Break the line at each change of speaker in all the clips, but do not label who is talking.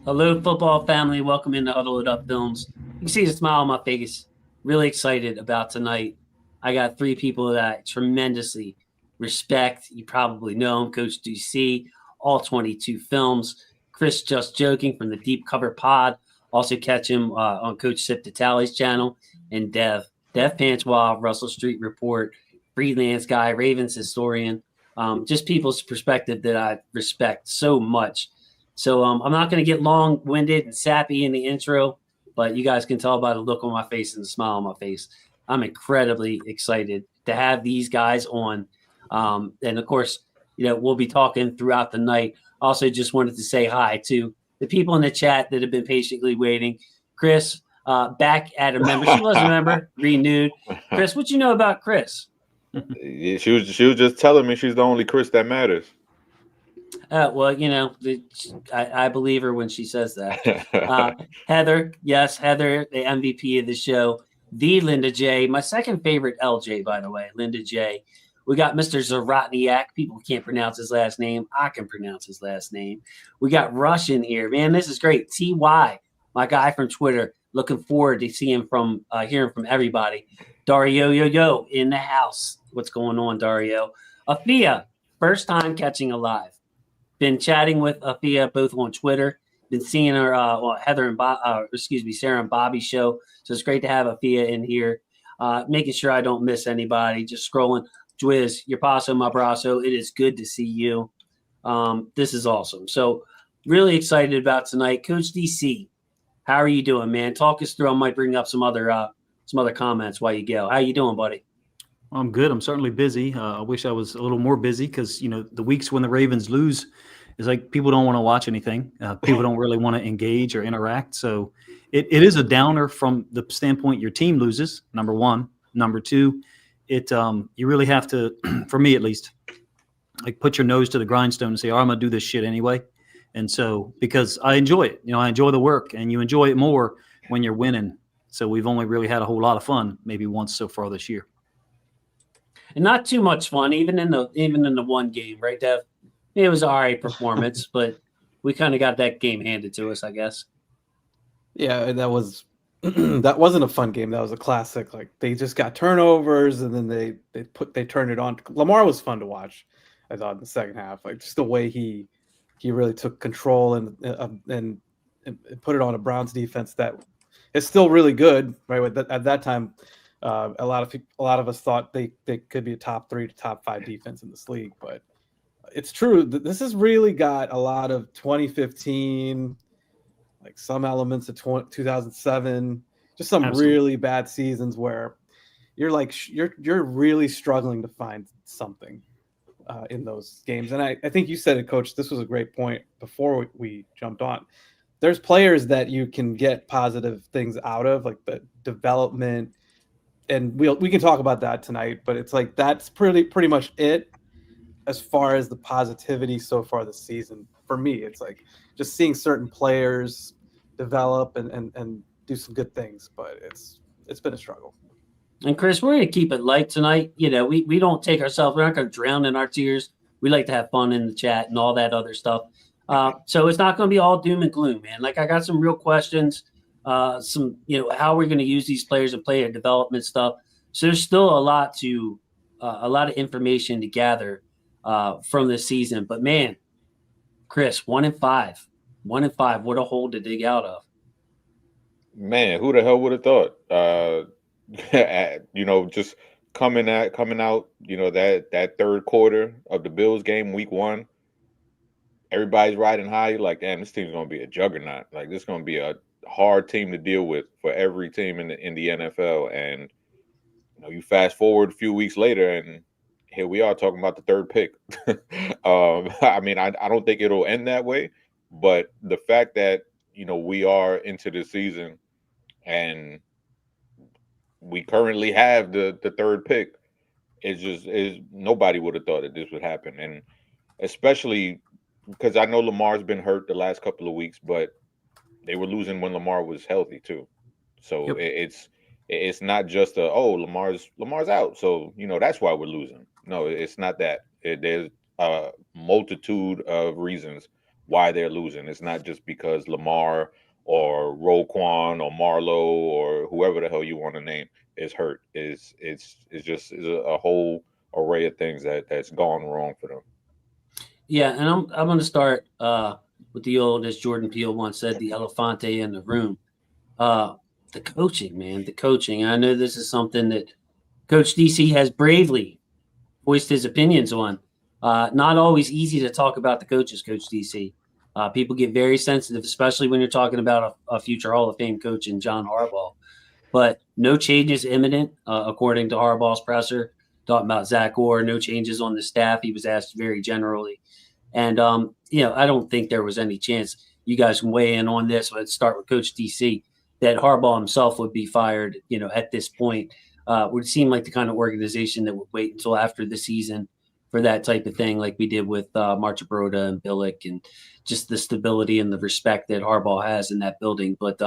Hello, football family. Welcome into Huddle It Up Films. You can see the smile on my face. Really excited about tonight. I got three people that I tremendously respect. You probably know them. Coach DC, all 22 films. Chris Just Joking from the Deep Cover Pod. Also catch him on Coach Sip Tatali's channel. And Dev Pantswall, Russell Street Report, freelance guy, Ravens historian. Just people's perspective that I respect so much. So I'm not going to get long winded and sappy in the intro, but you guys can tell by the look on my face and the smile on my face. I'm incredibly excited to have these guys on. And of course, we'll be talking throughout the night. Also, just wanted to say hi to the people in the chat that have been patiently waiting. Chris, back at a member. She was a member, renewed. Chris, what you know about Chris?
Yeah, she was just telling me she's the only Chris that matters.
Well, I believe her when she says that. Heather, yes, Heather, the MVP of the show, the Linda J. My second favorite LJ, by the way, Linda J. We got Mr. Zaratniak. People can't pronounce his last name. I can pronounce his last name. We got Rush in here. Man, this is great. TY, my guy from Twitter. Looking forward to seeing hearing from everybody. Dario Yo in the house. What's going on, Dario? Afia, first time catching a live. Been chatting with Afia both on Twitter. Been seeing her, Heather and Sarah and Bobby's show. So it's great to have Afia in here. Making sure I don't miss anybody. Just scrolling. Dwiz, your paso, my brasso. It is good to see you. This is awesome. So really excited about tonight, Coach DC. How are you doing, man? Talk us through. I might bring up some other comments while you go. How you doing, buddy?
I'm good. I'm certainly busy. I wish I was a little more busy because the weeks when the Ravens lose is like people don't want to watch anything. People don't really want to engage or interact. So it is a downer from the standpoint your team loses. Number one. Number two, you really have to, for me at least, like put your nose to the grindstone and say, "Oh, I'm gonna do this shit anyway." And so because I enjoy it, I enjoy the work, and you enjoy it more when you're winning. So we've only really had a whole lot of fun, maybe once so far this year.
And not too much fun, even in the one game, right, Dev? It was all right performance, but we kind of got that game handed to us, I guess.
Yeah, and that was that wasn't a fun game. That was a classic. Like they just got turnovers, and then they turned it on. Lamar was fun to watch. I thought in the second half, like just the way he really took control and put it on a Browns defense that is still really good. Right at that time, a lot of us thought they could be a top 3 to top 5 defense in this league, but it's true that this has really got a lot of 2015, like some elements of 2007, just some
Absolutely.
really bad seasons where you're really struggling to find something in those games. And I think you said it, Coach. This was a great point before we jumped on. There's players that you can get positive things out of, like the development, and we can talk about that tonight. But it's like that's pretty much it as far as the positivity so far this season. For me, it's like just seeing certain players develop and do some good things, but it's been a struggle.
And Chris, we're going to keep it light tonight. We don't take ourselves, we're not going to drown in our tears. We like to have fun in the chat and all that other stuff. So it's not going to be all doom and gloom, man. Like I got some real questions, how we're going to use these players and player development stuff. So there's still a lot of information to gather from this season. But man, Chris, 1-5, 1-5. What a hole to dig out of.
Man, who the hell would have thought? Just coming out, that third quarter of the Bills game, week 1, everybody's riding high. You're like, damn, this team's gonna be a juggernaut. Like this is gonna be a hard team to deal with for every team in the NFL. And you fast forward a few weeks later, and here we are talking about the third pick. I mean, I don't think it'll end that way, but the fact that we are into the season and we currently have the third pick is nobody would have thought that this would happen. And especially because I know Lamar's been hurt the last couple of weeks, but they were losing when Lamar was healthy too. So
Yep.
it's not just Lamar's out, so that's why we're losing. No, it's not that. There's a multitude of reasons why they're losing. It's not just because Lamar or Roquan or Marlowe or whoever the hell you want to name is hurt. It's just a whole array of things that's gone wrong for them.
Yeah, and I'm going to start with the old, as Jordan Peele once said, the elefante in the room. The coaching, man, the coaching. I know this is something that Coach DC has bravely voiced his opinions on. Not always easy to talk about the coaches, Coach DC. People get very sensitive, especially when you're talking about a future Hall of Fame coach in John Harbaugh. But no changes imminent, according to Harbaugh's presser. Talking about Zach Orr, no changes on the staff. He was asked very generally. And, I don't think there was any chance. You guys can weigh in on this. Let's start with Coach DC, that Harbaugh himself would be fired, at this point. Would seem like the kind of organization that would wait until after the season for that type of thing, like we did with Marchibroda and Billick, and just the stability and the respect that Harbaugh has in that building. But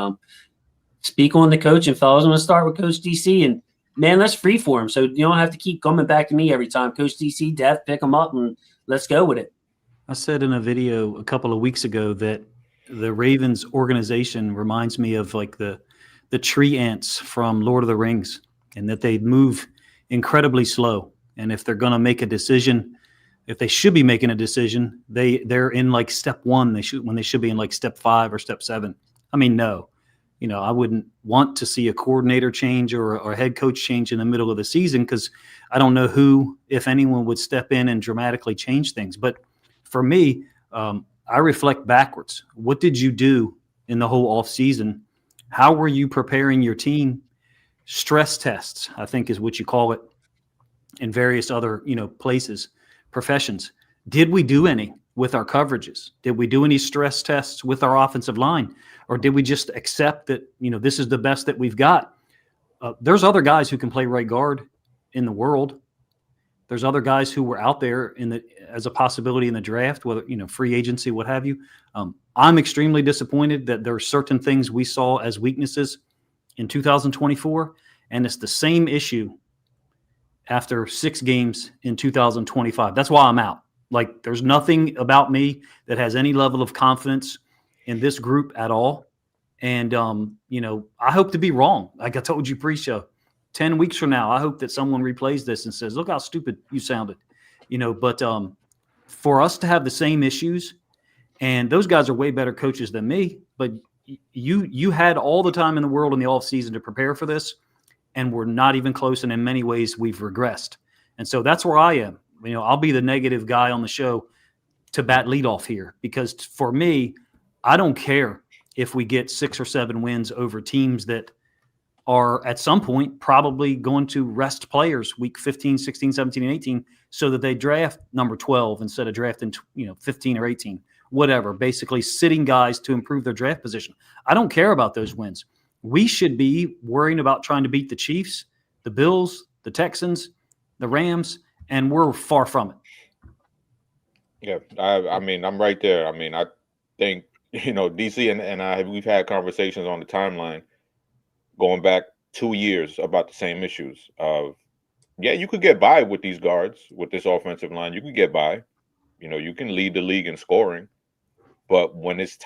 speak on the coaching, fellas. I'm going to start with Coach DC, and man, let's free for him. So you don't have to keep coming back to me every time. Coach DC, Death, pick him up, and let's go with it.
I said in a video a couple of weeks ago that the Ravens organization reminds me of like the tree ants from Lord of the Rings, and that they move incredibly slow. And if they're going to make a decision, if they should be making a decision, they're in like step 1. When they should be in like step 5 or step 7. I mean, no, I wouldn't want to see a coordinator change or a head coach change in the middle of the season, because I don't know who, if anyone, would step in and dramatically change things. But for me, I reflect backwards. What did you do in the whole off season? How were you preparing your team? Stress tests, I think, is what you call it in various other, places, professions. Did we do any with our coverages? Did we do any stress tests with our offensive line? Or did we just accept that, this is the best that we've got? There's other guys who can play right guard in the world. There's other guys who were out there as a possibility in the draft, whether, free agency, what have you. I'm extremely disappointed that there are certain things we saw as weaknesses in 2024, and it's the same issue after 6 games in 2025. That's why I'm out. Like, there's nothing about me that has any level of confidence in this group at all. And, I hope to be wrong. Like I told you pre-show, 10 weeks from now, I hope that someone replays this and says, look how stupid you sounded, but for us to have the same issues, and those guys are way better coaches than me, but you had all the time in the world in the off season to prepare for this, and we're not even close. And in many ways we've regressed. And so that's where I am. I'll be the negative guy on the show to bat leadoff here, because for me, I don't care if we get 6 or 7 wins over teams that are at some point probably going to rest players week 15, 16, 17, and 18, so that they draft number 12 instead of drafting, 15 or 18, whatever, basically sitting guys to improve their draft position. I don't care about those wins. We should be worrying about trying to beat the Chiefs, the Bills, the Texans, the Rams, and we're far from it.
Yeah, I mean, I'm right there. I mean, I think, DC and I, we've had conversations on the timeline going back 2 years about the same issues of, you could get by with these guards, with this offensive line. You could get by. You can lead the league in scoring. But when it's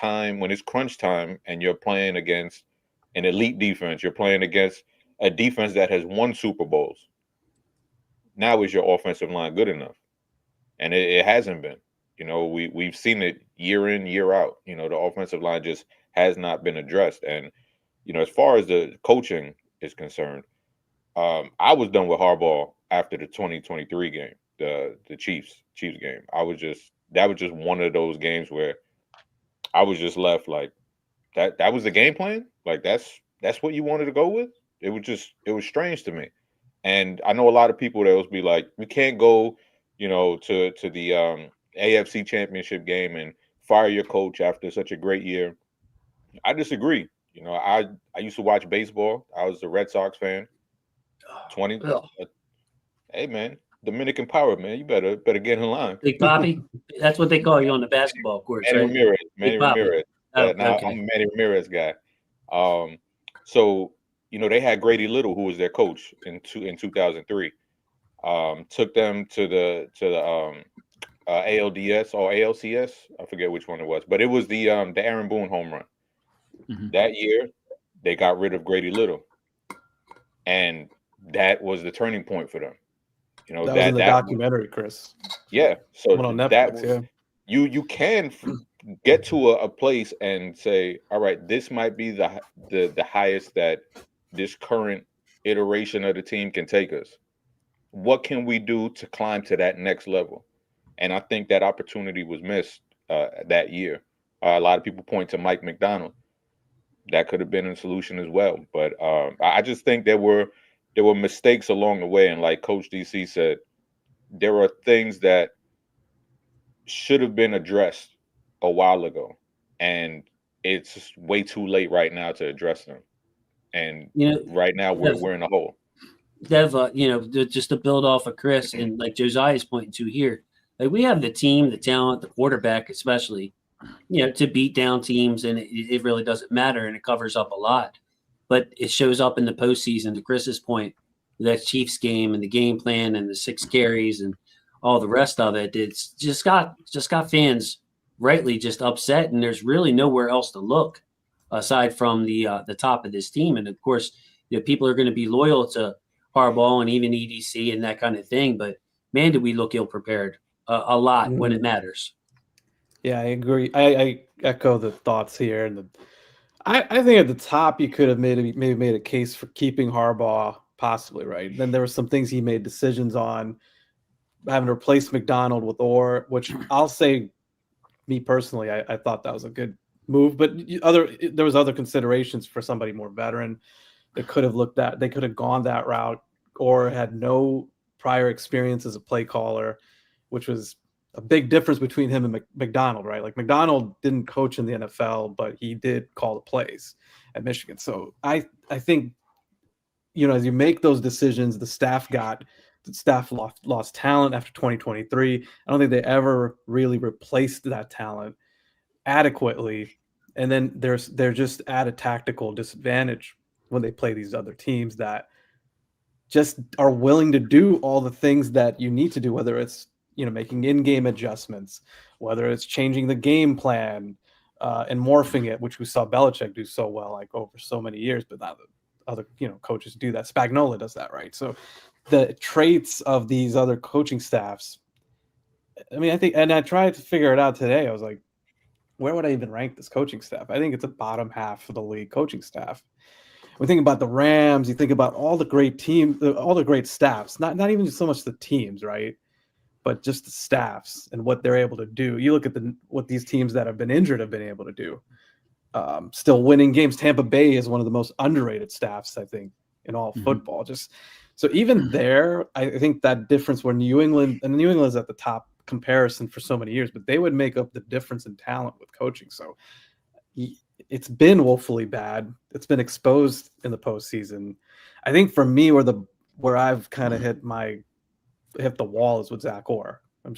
crunch time and you're playing against an elite defense, you're playing against a defense that has won Super Bowls, now is your offensive line good enough? And it hasn't been. We've seen it year in, year out. The offensive line just has not been addressed. And, as far as the coaching is concerned, I was done with Harbaugh after the 2023 game, the Chiefs game. That was just one of those games where I was just left like, that was the game plan? Like, that's what you wanted to go with? It was strange to me. And I know a lot of people that will be like, we can't go, to the AFC Championship game and fire your coach after such a great year. I disagree. I used to watch baseball. I was a Red Sox fan. Hey man, Dominican Power, man. You better get in line.
Big Poppy, that's what they call you on the basketball court.
Manny Ramirez.
Oh,
now
okay.
I'm a Manny Ramirez guy. So they had Grady Little, who was their coach in 2003. Took them to the ALDS or ALCS. I forget which one it was, but it was the Aaron Boone home run.
Mm-hmm.
That year, they got rid of Grady Little, and that was the turning point for them. You know,
that was in the documentary, Chris.
Yeah, so
One on Netflix,
that was,
yeah.
you can get to a place and say, all right, this might be the highest that this current iteration of the team can take us. What can we do to climb to that next level? And I think that opportunity was missed that year. A lot of people point to Mike McDonald. That could have been a solution as well. But I just think there were mistakes along the way. And like Coach DC said, there are things that should have been addressed a while ago. And it's just way too late right now to address them. And right now we're in a hole.
Dev, just to build off of Chris and like Josiah's pointing to here, like we have the team, the talent, the quarterback, especially, to beat down teams, and it really doesn't matter, and it covers up a lot. But it shows up in the postseason. To Chris's point, that Chiefs game and the game plan and the 6 carries and all the rest of it, it's just got fans rightly just upset, and there's really nowhere else to look aside from the top of this team. And of course, people are going to be loyal to Harbaugh and even EDC and that kind of thing. But man, did we look ill prepared a lot when it matters.
Yeah, I agree. I echo the thoughts here. And I think at the top you could have maybe made a case for keeping Harbaugh, possibly, right? Then there were some things he made decisions on, having to replace McDonald with Orr, which I'll say, me personally, I thought that was a good move. But there was other considerations for somebody more veteran. They could have gone that route, or had no prior experience as a play caller, which was a big difference between him and McDonald, right? Like McDonald didn't coach in the NFL, but he did call the plays at Michigan. So I think, as you make those decisions, the staff lost talent after 2023. I don't think they ever really replaced that talent adequately. And then they're just at a tactical disadvantage when they play these other teams that just are willing to do all the things that you need to do, whether it's, making in-game adjustments, whether it's changing the game plan and morphing it, which we saw Belichick do so well, like over so many years, but not other, coaches do that. Spagnuolo does that, right? So the traits of these other coaching staffs, I think, and I tried to figure it out today. I was like, where would I even rank this coaching staff? I think it's a bottom half of the league coaching staff. We think about the Rams, you think about all the great teams, all the great staffs, not even so much the teams, right? But just the staffs and what they're able to do. You look at what these teams that have been injured have been able to do. Still winning games. Tampa Bay is one of the most underrated staffs, I think, in all football. Just so even there, I think that difference where New England is at the top comparison for so many years, but they would make up the difference in talent with coaching. So it's been woefully bad. It's been exposed in the postseason. I think for me, where I've kind of hit the wall is with Zach Orr. I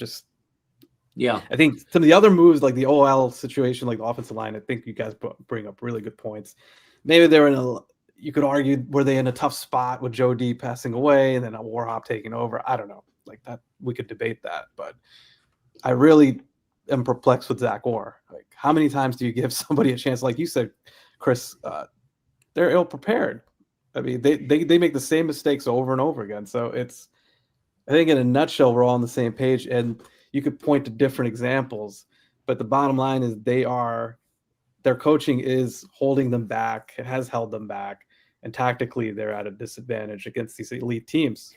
think some of the other moves, like the OL situation, like the offensive line, I think you guys bring up really good points. Maybe you could argue, were they in a tough spot with Joe D passing away and then a Warhop taking over? I don't know. Like that, we could debate that, but I really am perplexed with Zach Orr. Like, how many times do you give somebody a chance? Like you said, Chris, they're ill prepared. I mean, they make the same mistakes over and over again. So I think in a nutshell, we're all on the same page, and you could point to different examples, but the bottom line is their coaching is holding them back. It has held them back, and tactically they're at a disadvantage against these elite teams.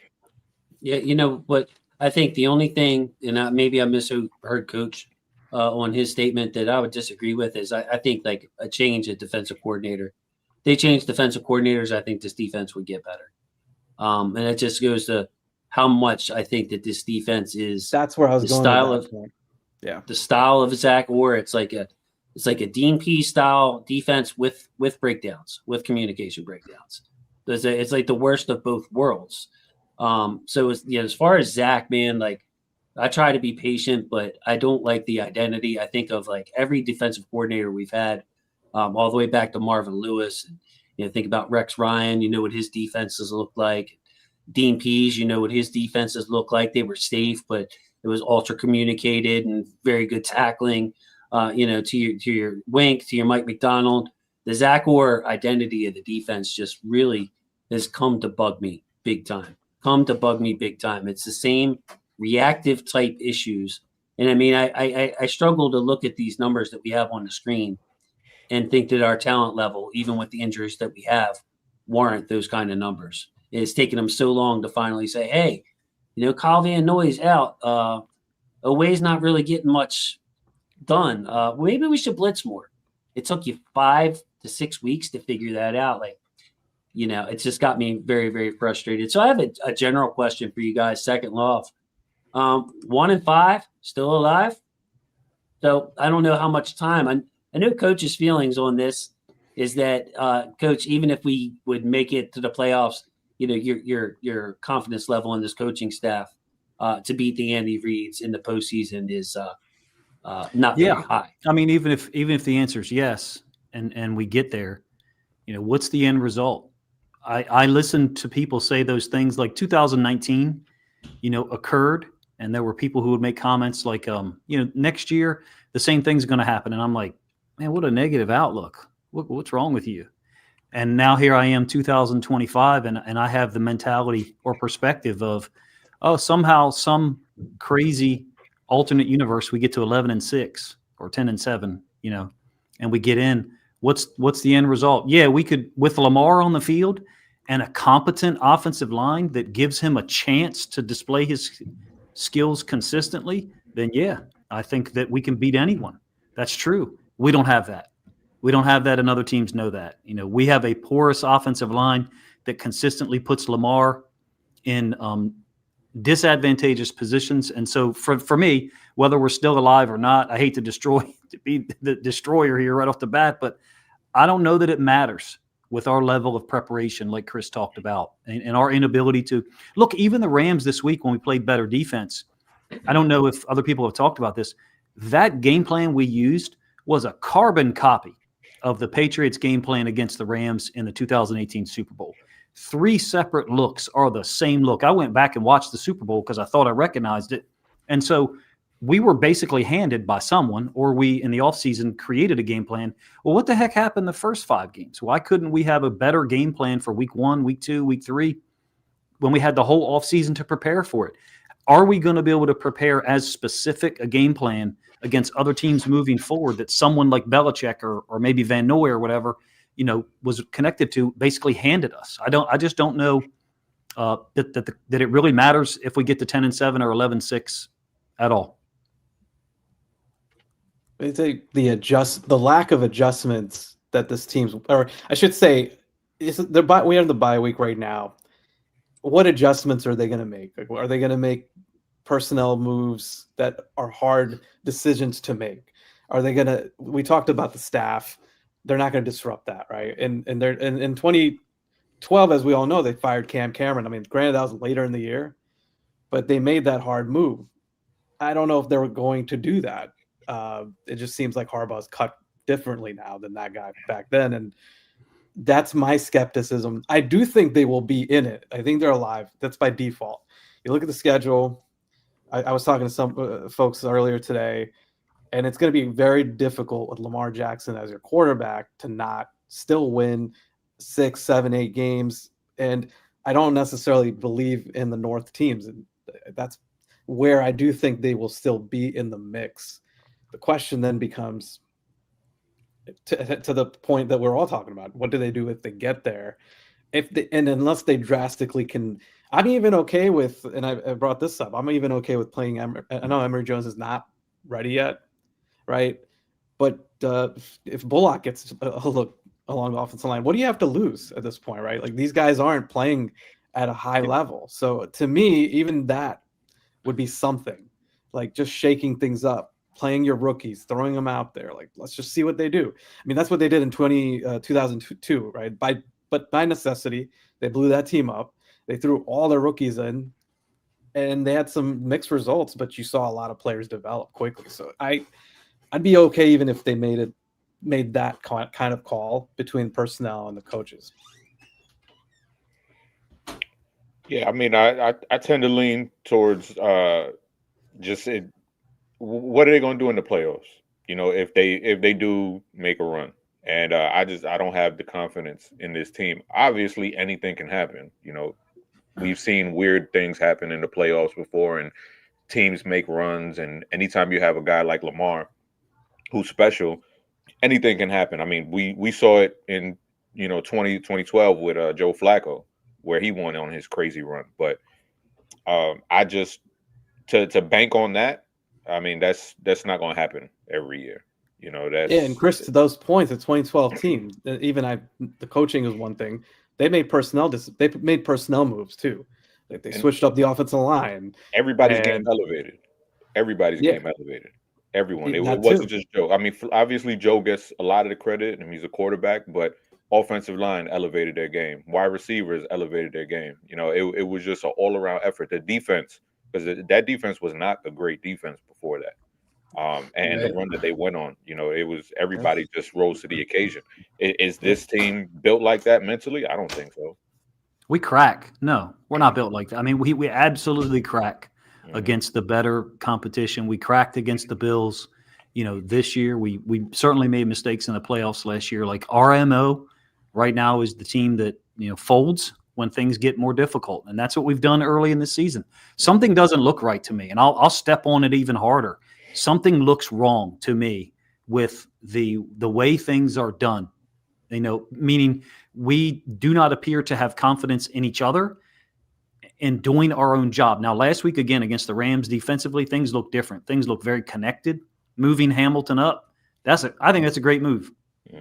Yeah, but I think the only thing, and maybe I misheard Coach on his statement that I would disagree with is I think like a change at defensive coordinator. They change defensive coordinators, I think this defense would get better. And it just goes to how much I think that this defense is.
That's where I was going.
Style of, yeah, the style of Zach Orr. It's like a Dean P style defense with breakdowns, with communication breakdowns. It's like the worst of both worlds. So as far as Zach, man, like I try to be patient, but I don't like the identity. I think of like every defensive coordinator we've had, all the way back to Marvin Lewis. And, think about Rex Ryan. What his defenses look like. Dean Pease, what his defenses look like. They were safe, but It was ultra communicated and very good tackling. To your Wink, to your Mike McDonald. The Zach Orr identity of the defense just really has come to bug me big time. It's the same reactive type issues. And I mean, I struggle to look at these numbers that we have on the screen and think that our talent level, even with the injuries that we have, warrant those kind of numbers. It's taken them so long to finally say, hey, Kyle Van Noy's out. Oway's not really getting much done. Maybe we should blitz more. It took you 5 to 6 weeks to figure that out. It's just got me very, very frustrated. So I have a general question for you guys. Second Love, 1-5, still alive. So I don't know how much time. I know Coach's feelings on this is that Coach, even if we would make it to the playoffs, your confidence level in this coaching staff to beat the Andy Reids in the postseason is not very high.
I mean, even if the answer is yes, and we get there, what's the end result? I listened to people say those things like 2019, occurred, and there were people who would make comments like, next year the same thing's going to happen, and I'm like, man, what a negative outlook. What's wrong with you? And now here I am, 2025, and I have the mentality or perspective of, somehow some crazy alternate universe we get to 11-6 or 10-7, and we get in. What's the end result? Yeah, we could, with Lamar on the field and a competent offensive line that gives him a chance to display his skills consistently, then yeah, I think that we can beat anyone. That's true. We don't have that. And other teams know that. We have a porous offensive line that consistently puts Lamar in disadvantageous positions. And so for me, whether we're still alive or not, I hate to be the destroyer here right off the bat, but I don't know that it matters with our level of preparation, like Chris talked about, and our inability to look. Even the Rams this week, when we played better defense, I don't know if other people have talked about this. That game plan we used was a carbon copy of the Patriots game plan against the Rams in the 2018 Super Bowl. 3 separate looks are the same look. I went back and watched the Super Bowl because I thought I recognized it. And so we were basically handed by someone, or we in the offseason created a game plan. Well, what the heck happened the first 5 games? Why couldn't we have a better game plan for week 1, week 2, week 3 when we had the whole offseason to prepare for it? Are we going to be able to prepare as specific a game plan against other teams moving forward that someone like Belichick or maybe Van Noy or whatever, was connected to, basically handed us? I just don't know that it really matters if we get to 10-7 or 11-6 at all.
I think the lack of adjustments that this team's, or I should say, we are in the bye week right now. What adjustments are they going to make? Are they going to make personnel moves that are hard decisions to make? Are they going to? We talked about the staff. They're not going to disrupt that, right? And they're in 2012, as we all know, they fired Cam Cameron. I mean, granted, that was later in the year, but they made that hard move. I don't know if they were going to do that. It just seems like Harbaugh's cut differently now than that guy back then, and that's my skepticism. I do think they will be in it. I think they're alive. That's by default. You look at the schedule. I was talking to some folks earlier today, and it's going to be very difficult with Lamar Jackson as your quarterback to not still win 6, 7, 8 games. And I don't necessarily believe in the North teams, and that's where I do think they will still be in the mix. The question then becomes, to the point that we're all talking about, what do they do if they get there? And unless they drastically can, I'm even okay with, and I brought this up, I'm even okay with playing. I know Emory Jones is not ready yet, right? But if Bullock gets a look along the offensive line, what do you have to lose at this point, right? Like, these guys aren't playing at a high level. So to me, even that would be something, like just shaking things up, playing your rookies, throwing them out there. Like, let's just see what they do. I mean, that's what they did in 2002, right? But by necessity, they blew that team up. They threw all their rookies in, and they had some mixed results, but you saw a lot of players develop quickly. So I'd be okay even if they made that kind of call between personnel and the coaches.
Yeah, I mean, I tend to lean towards just what are they going to do in the playoffs? You know, if they do make a run, and I don't have the confidence in this team. Obviously, anything can happen. You know, we've seen weird things happen in the playoffs before, and teams make runs. And anytime you have a guy like Lamar who's special, anything can happen. I mean, we saw it in 2012 with Joe Flacco, where he won on his crazy run. But I just to bank on that. I mean, that's not going to happen every year. You know, that's
Yeah, and Chris, to those points, the 2012 team, the coaching is one thing. They made personnel moves too. Like they switched up the offensive line.
Everybody's game
And
elevated. Everybody's
yeah,
game elevated. Everyone. It
that
wasn't
too.
just Joe. I mean, obviously Joe gets a lot of the credit, and he's a quarterback. But offensive line elevated their game. Wide receivers elevated their game. You know, it was just an all around effort. The defense, because that defense was not a great defense before that. And the
Right.
run that they went on, you know, it was everybody just rose to the occasion. Is this team built like that mentally? I don't think so.
We crack. No, we're not built like that. I mean, we absolutely crack
Mhm.
against the better competition. We cracked against the Bills. You know, this year we certainly made mistakes in the playoffs last year. Like RMO right now is the team that, folds when things get more difficult. And that's what we've done early in the season. Something doesn't look right to me, and I'll step on it even harder. Something looks wrong to me with the way things are done. Meaning we do not appear to have confidence in each other in doing our own job. Now, last week, again, against the Rams defensively, things look different. Things look very connected. Moving Hamilton up, I think that's a great move,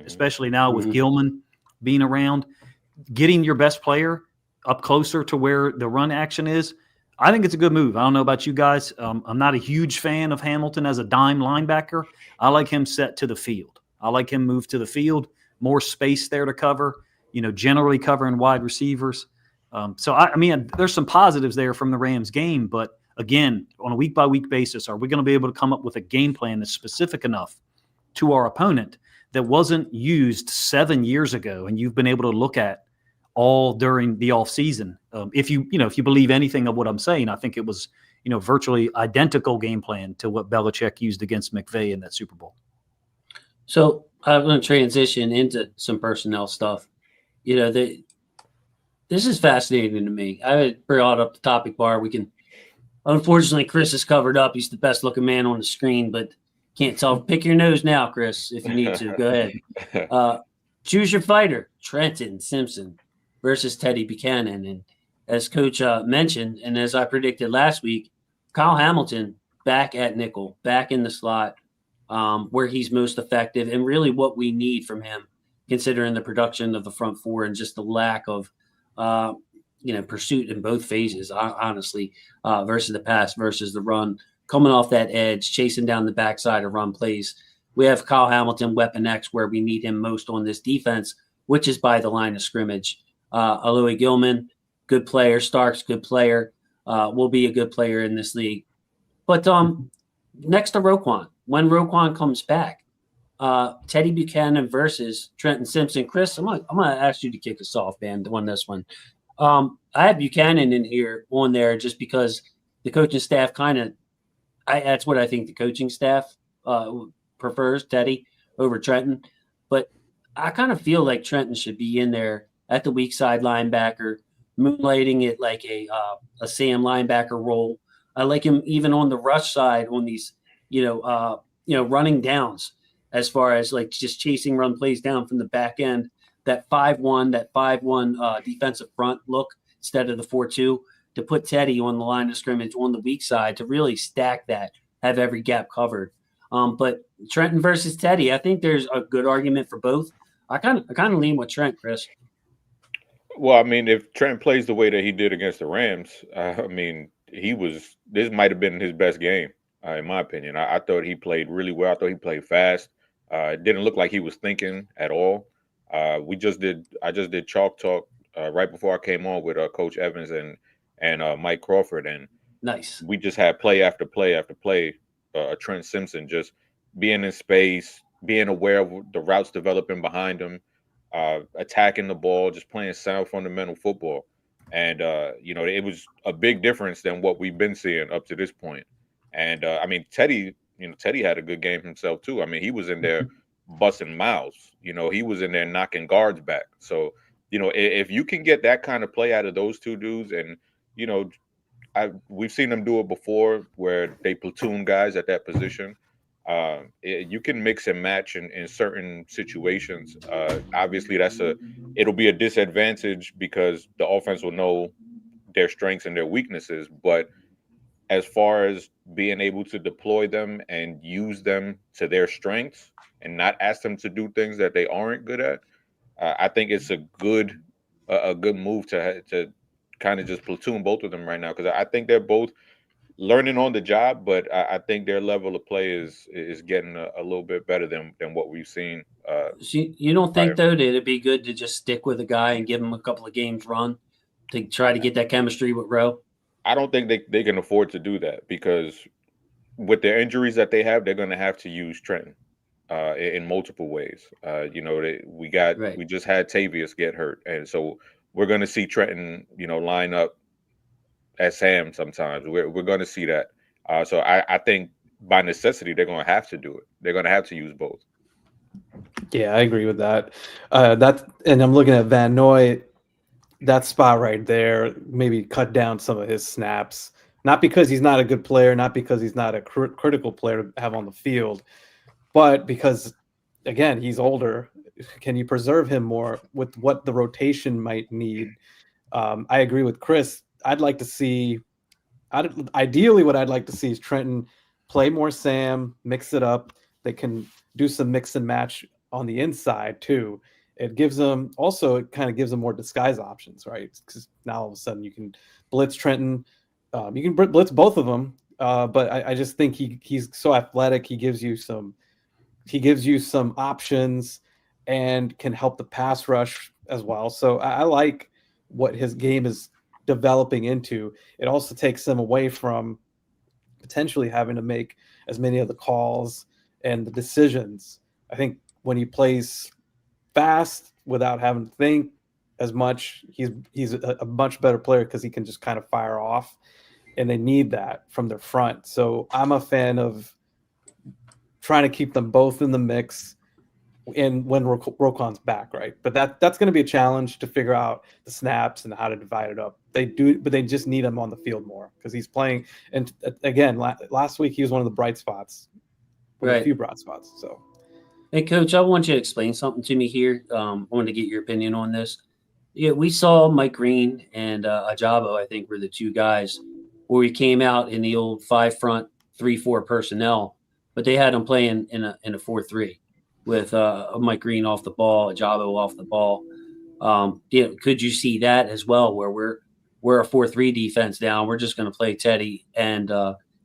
especially now with Gilman being around. Getting your best player up closer to where the run action is, I think it's a good move. I don't know about you guys. I'm not a huge fan of Hamilton as a dime linebacker. I like him set to the field. I like him moved to the field, more space there to cover, generally covering wide receivers. So, I mean, there's some positives there from the Rams game. But, again, on a week-by-week basis, are we going to be able to come up with a game plan that's specific enough to our opponent that wasn't used 7 years ago and you've been able to look at all during the offseason? If you believe anything of what I'm saying, I think it was, virtually identical game plan to what Belichick used against McVay in that Super Bowl.
So I'm going to transition into some personnel stuff. This is fascinating to me. I brought up the topic bar. Unfortunately, Chris is covered up. He's the best looking man on the screen, but can't tell. Pick your nose now, Chris, if you need to. Go ahead. Choose your fighter, Trenton Simpson versus Teddy Buchanan. And as Coach mentioned, and as I predicted last week, Kyle Hamilton back at nickel, back in the slot, where he's most effective, and really what we need from him, considering the production of the front four and just the lack of pursuit in both phases, honestly, versus the pass versus the run, coming off that edge, chasing down the backside of run plays. We have Kyle Hamilton, Weapon X, where we need him most on this defense, which is by the line of scrimmage. Aloy Gilman, good player. Starks, good player. Will be a good player in this league. But next to Roquan, when Roquan comes back, Teddy Buchanan versus Trenton Simpson. Chris, I'm gonna ask you to kick us off, man, on this one. I have Buchanan in here on there just because the coaching staff that's what I think the coaching staff prefers, Teddy over Trenton. But I kind of feel like Trenton should be in there at the weak side linebacker, moonlighting it like a Sam linebacker role. I like him even on the rush side on these, running downs, as far as like just chasing run plays down from the back end. That 5-1 defensive front look instead of the 4-2, to put Teddy on the line of scrimmage on the weak side to really stack that, have every gap covered. But Trenton versus Teddy, I think there's a good argument for both. I kind of lean with Trent, Chris.
Well, I mean, if Trent plays the way that he did against the Rams, I mean, this might have been his best game, in my opinion. I thought he played really well. I thought he played fast. It didn't look like he was thinking at all. I just did chalk talk right before I came on with Coach Evans and Mike Crawford, and
nice.
We just had play after play after play. Trent Simpson just being in space, being aware of the routes developing behind him, attacking the ball, just playing sound fundamental football. And it was a big difference than what we've been seeing up to this point. And I mean, Teddy had a good game himself too. I mean, he was in there busting mouths. He was in there knocking guards back. So, if you can get that kind of play out of those two dudes, and we've seen them do it before where they platoon guys at that position. You can mix and match in certain situations. Obviously, it'll be a disadvantage because the offense will know their strengths and their weaknesses. But as far as being able to deploy them and use them to their strengths and not ask them to do things that they aren't good at, I think it's a good move to kind of just platoon both of them right now, because I think they're both learning on the job, but I think their level of play is getting a little bit better than what we've seen.
So you don't think though that it'd be good to just stick with a guy and give him a couple of games run to try to get that chemistry with Rowe?
I don't think they can afford to do that, because with their injuries that they have, they're going to have to use Trenton in multiple ways. We just had Tavius get hurt, and so we're going to see Trenton, line up as Sam sometimes. We're going to see that. So I think by necessity they're going to have to do it. They're going to have to use both.
Yeah, I agree with that. And I'm looking at Van Noy. That spot right there, maybe cut down some of his snaps. Not because he's not a good player, not because he's not a critical player to have on the field, but because, again, he's older. Can you preserve him more with what the rotation might need? I agree with Chris. Ideally, what I'd like to see is Trenton play more Sam, mix it up. They can do some mix and match on the inside too. It kind of gives them more disguise options, right? Because now all of a sudden you can blitz Trenton. You can blitz both of them, but I just think he's so athletic. He gives you some options and can help the pass rush as well. So I like what his game is developing into. It also takes him away from potentially having to make as many of the calls and the decisions. I think when he plays fast without having to think as much, he's a much better player because he can just kind of fire off, and they need that from their front. So I'm a fan of trying to keep them both in the mix and when Roquan's back, right? But that's going to be a challenge to figure out the snaps and how to divide it up. They do, but they just need him on the field more because he's playing. And again, last week he was one of the bright spots,
right?
A few bright spots. So,
hey, Coach, I want you to explain something to me here. I want to get your opinion on this. Yeah, we saw Mike Green and Ajabo, I think, were the two guys where he came out in the old 5 front 3-4 personnel, but they had him playing in a 4-3. With Mike Green off the ball, Ajabo off the ball. Could you see that as well, where we're a 4-3 defense now? We're just going to play Teddy and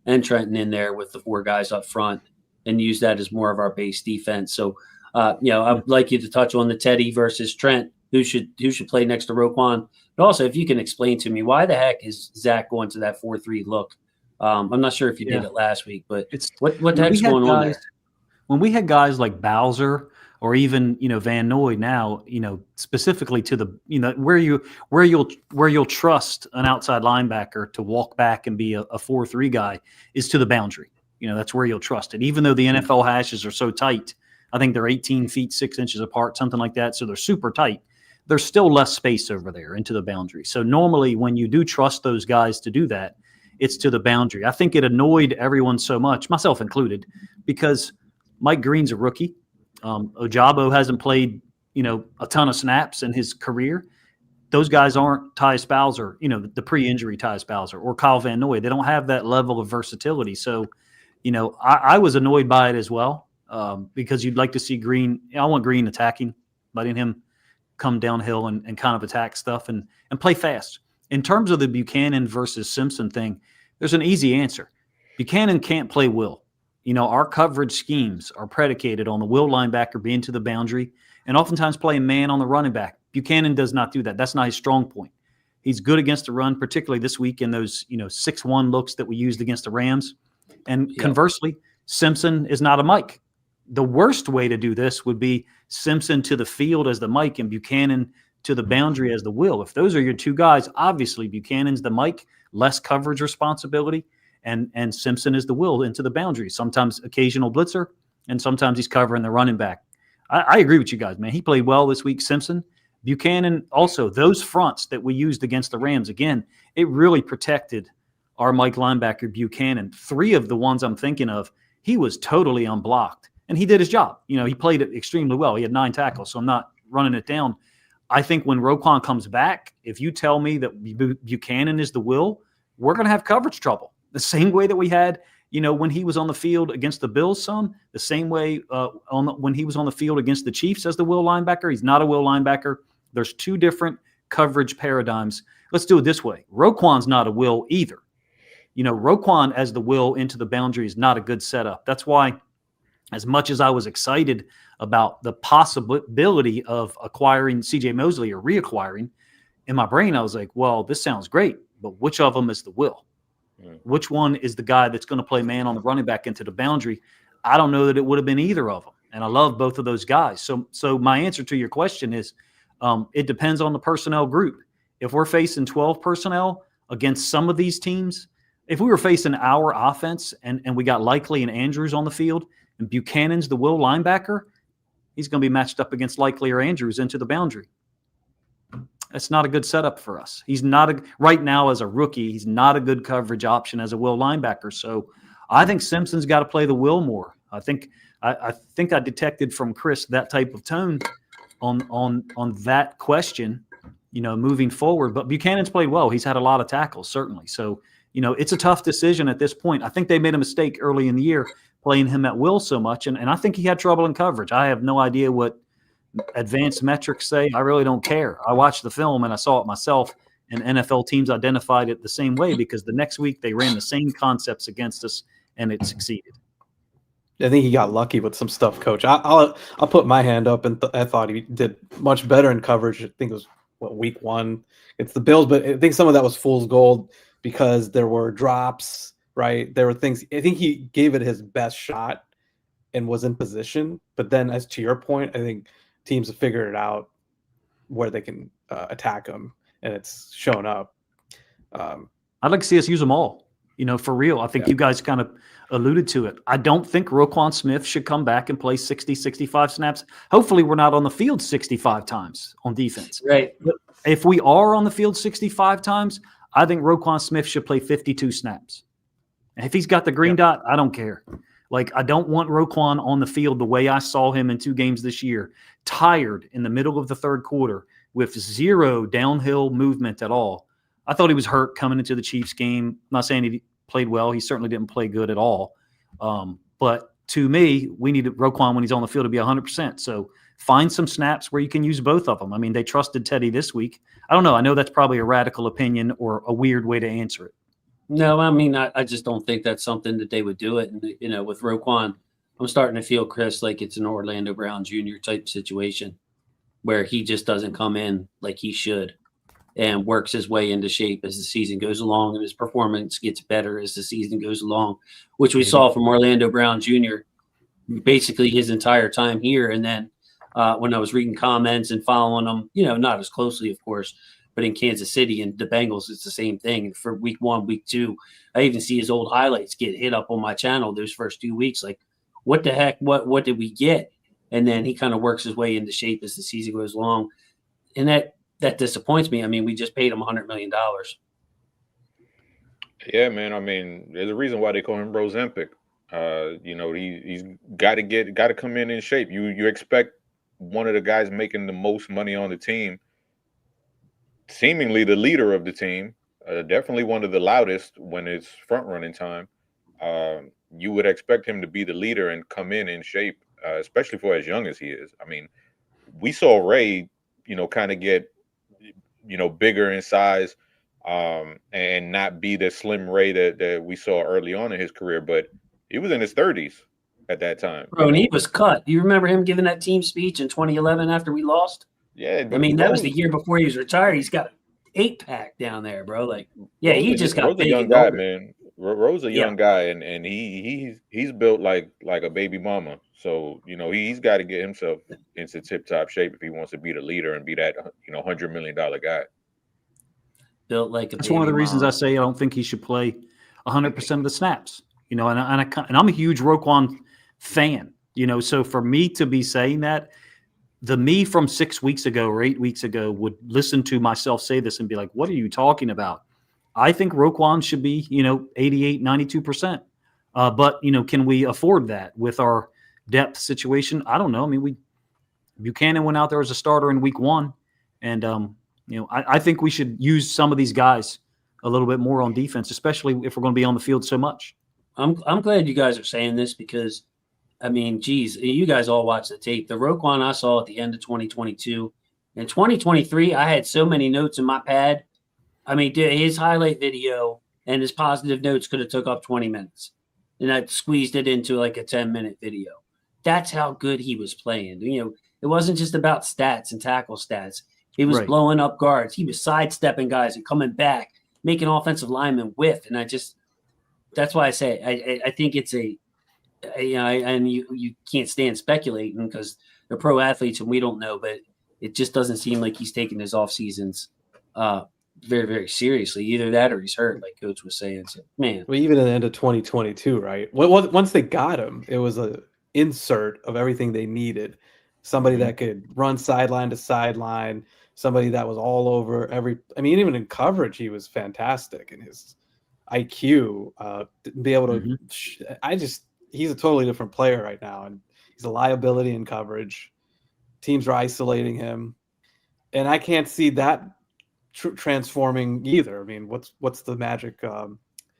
Trenton in there with the 4 guys up front and use that as more of our base defense. So, I'd like you to touch on the Teddy versus Trent, who should play next to Roquan. But also, if you can explain to me why the heck is Zach going to that 4-3 look? I'm not sure if you did it last week, but what the heck's going on there?
When we had guys like Bowser or even Van Noy now, specifically to the where you'll trust an outside linebacker to walk back and be a 4-3 guy is to the boundary. That's where you'll trust it. Even though the NFL hashes are so tight, I think they're 18 feet 6 inches apart, something like that. So they're super tight. There's still less space over there into the boundary. So normally when you do trust those guys to do that, it's to the boundary. I think it annoyed everyone so much, myself included, because Mike Green's a rookie. Ajabo hasn't played, a ton of snaps in his career. Those guys aren't Tyus Bowser, the pre-injury Tyus Bowser or Kyle Van Noy. They don't have that level of versatility. So, I was annoyed by it as well because you'd like to see Green. I want Green attacking, letting him come downhill and kind of attack stuff and play fast. In terms of the Buchanan versus Simpson thing, there's an easy answer. Buchanan can't play Will. Our coverage schemes are predicated on the will linebacker being to the boundary and oftentimes playing man on the running back. Buchanan does not do that. That's not his strong point. He's good against the run, particularly this week in those 6-1 looks that we used against the Rams. And conversely, Simpson is not a Mike. The worst way to do this would be Simpson to the field as the Mike and Buchanan to the boundary as the Will. If those are your two guys, obviously Buchanan's the Mike, less coverage responsibility. and Simpson is the will into the boundary. Sometimes occasional blitzer, and sometimes he's covering the running back. I agree with you guys, man. He played well this week, Simpson. Buchanan also, those fronts that we used against the Rams, again, it really protected our Mike linebacker, Buchanan. 3 of the ones I'm thinking of, he was totally unblocked, and he did his job. He played it extremely well. He had 9 tackles, so I'm not running it down. I think when Roquan comes back, if you tell me that Buchanan is the will, we're going to have coverage trouble. The same way that we had, when he was on the field against the Bills the same way when he was on the field against the Chiefs as the will linebacker. He's not a will linebacker. There's 2 different coverage paradigms. Let's do it this way. Roquan's not a will either. Roquan as the will into the boundary is not a good setup. That's why, as much as I was excited about the possibility of acquiring C.J. Mosley or reacquiring, in my brain I was like, well, this sounds great, but which of them is the will? Which one is the guy that's going to play man on the running back into the boundary? I don't know that it would have been either of them, and I love both of those guys. So my answer to your question is it depends on the personnel group. If we're facing 12 personnel against some of these teams, if we were facing our offense and we got Likely and Andrews on the field and Buchanan's the will linebacker, he's going to be matched up against Likely or Andrews into the boundary. That's not a good setup for us. He's not right now as a rookie. He's not a good coverage option as a will linebacker. So I think Simpson's got to play the will more. I think I detected from Chris that type of tone on that question, moving forward. But Buchanan's played well. He's had a lot of tackles, certainly. So, it's a tough decision at this point. I think they made a mistake early in the year playing him at will so much, and I think he had trouble in coverage. I have no idea what advanced metrics say. I really don't care. I watched the film and I saw it myself, and NFL teams identified it the same way because the next week they ran the same concepts against us and it succeeded.
I think he got lucky with some stuff, Coach. I'll put my hand up, and I thought he did much better in coverage. I think it was week 1. It's the Bills, but I think some of that was fool's gold because there were drops, right? There were things. I think he gave it his best shot and was in position. But then, as to your point, I think teams have figured it out where they can attack him, and it's shown up.
I'd like to see us use them all, for real. I think you guys kind of alluded to it. I don't think Roquan Smith should come back and play 60, 65 snaps. Hopefully we're not on the field 65 times on defense.
Right.
But if we are on the field 65 times, I think Roquan Smith should play 52 snaps. And if he's got the green dot, I don't care. I don't want Roquan on the field the way I saw him in 2 games this year, tired in the middle of the 3rd quarter with 0 downhill movement at all. I thought he was hurt coming into the Chiefs game. I'm not saying he played well. He certainly didn't play good at all. But to me, we need Roquan when he's on the field to be 100%. So find some snaps where you can use both of them. I mean, they trusted Teddy this week. I don't know. I know that's probably a radical opinion or a weird way to answer it.
No, I mean, I just don't think that's something that they would do it. And, with Roquan, I'm starting to feel, Chris, like it's an Orlando Brown Jr. type situation where he just doesn't come in like he should and works his way into shape as the season goes along, and his performance gets better as the season goes along, which we saw from Orlando Brown Jr. basically his entire time here. And then when I was reading comments and following them, not as closely, of course, but in Kansas City and the Bengals, it's the same thing. For week 1, week 2, I even see his old highlights get hit up on my channel those first 2 weeks. Like, what the heck? What did we get? And then he kind of works his way into shape as the season goes along. And that disappoints me. I mean, we just paid him $100 million.
Yeah, man. I mean, there's a reason why they call him Brozempic. He's got to come in shape. You expect one of the guys making the most money on the team, seemingly the leader of the team, definitely one of the loudest when it's front running time. You would expect him to be the leader and come in shape, especially for as young as he is. I mean, we saw Ray, kind of get, bigger in size and not be the slim Ray that we saw early on in his career, but he was in his 30s at that time.
Bro, and he was cut. Do you remember him giving that team speech in 2011 after we lost?
Yeah.
I mean, that was the year before he was retired. He's got an 8-pack down there, bro. Like, yeah, he just got big.
Rose's a young guy, man. Rose's a young guy, and he's built like a baby mama. So, he's got to get himself into tip-top shape if he wants to be the leader and be that, $100 million guy.
Built like a
That's
baby
one of the reasons
mama.
I say I don't think he should play 100% of the snaps. And I'm a huge Roquan fan. So for me to be saying that, the me from 6 weeks ago or 8 weeks ago would listen to myself say this and be like, what are you talking about? I think Roquan should be, 88, 92%. But, can we afford that with our depth situation? I don't know. I mean, Buchanan went out there as a starter in week 1. And, I think we should use some of these guys a little bit more on defense, especially if we're going to be on the field so much.
I'm glad you guys are saying this because, I mean, geez, you guys all watch the tape. The Roquan I saw at the end of 2022. In 2023, I had so many notes in my pad. I mean, his highlight video and his positive notes could have took up 20 minutes. And I squeezed it into like a 10-minute video. That's how good he was playing. It wasn't just about stats and tackle stats. He was blowing up guards. He was sidestepping guys and coming back, making offensive linemen whiff. And that's why I say I think it's and you can't stand speculating because they're pro athletes and we don't know, but it just doesn't seem like he's taking his off seasons very, very seriously. Either that or he's hurt, like Coach was saying. So, man.
Well, even at the end of 2022, right? Once they got him, it was an insert of everything they needed. Somebody that could run sideline to sideline, somebody that was all over even in coverage, he was fantastic. And his IQ, be able to, he's a totally different player right now. And he's a liability in coverage. Teams are isolating him. And I can't see that transforming either. I mean, what's the magic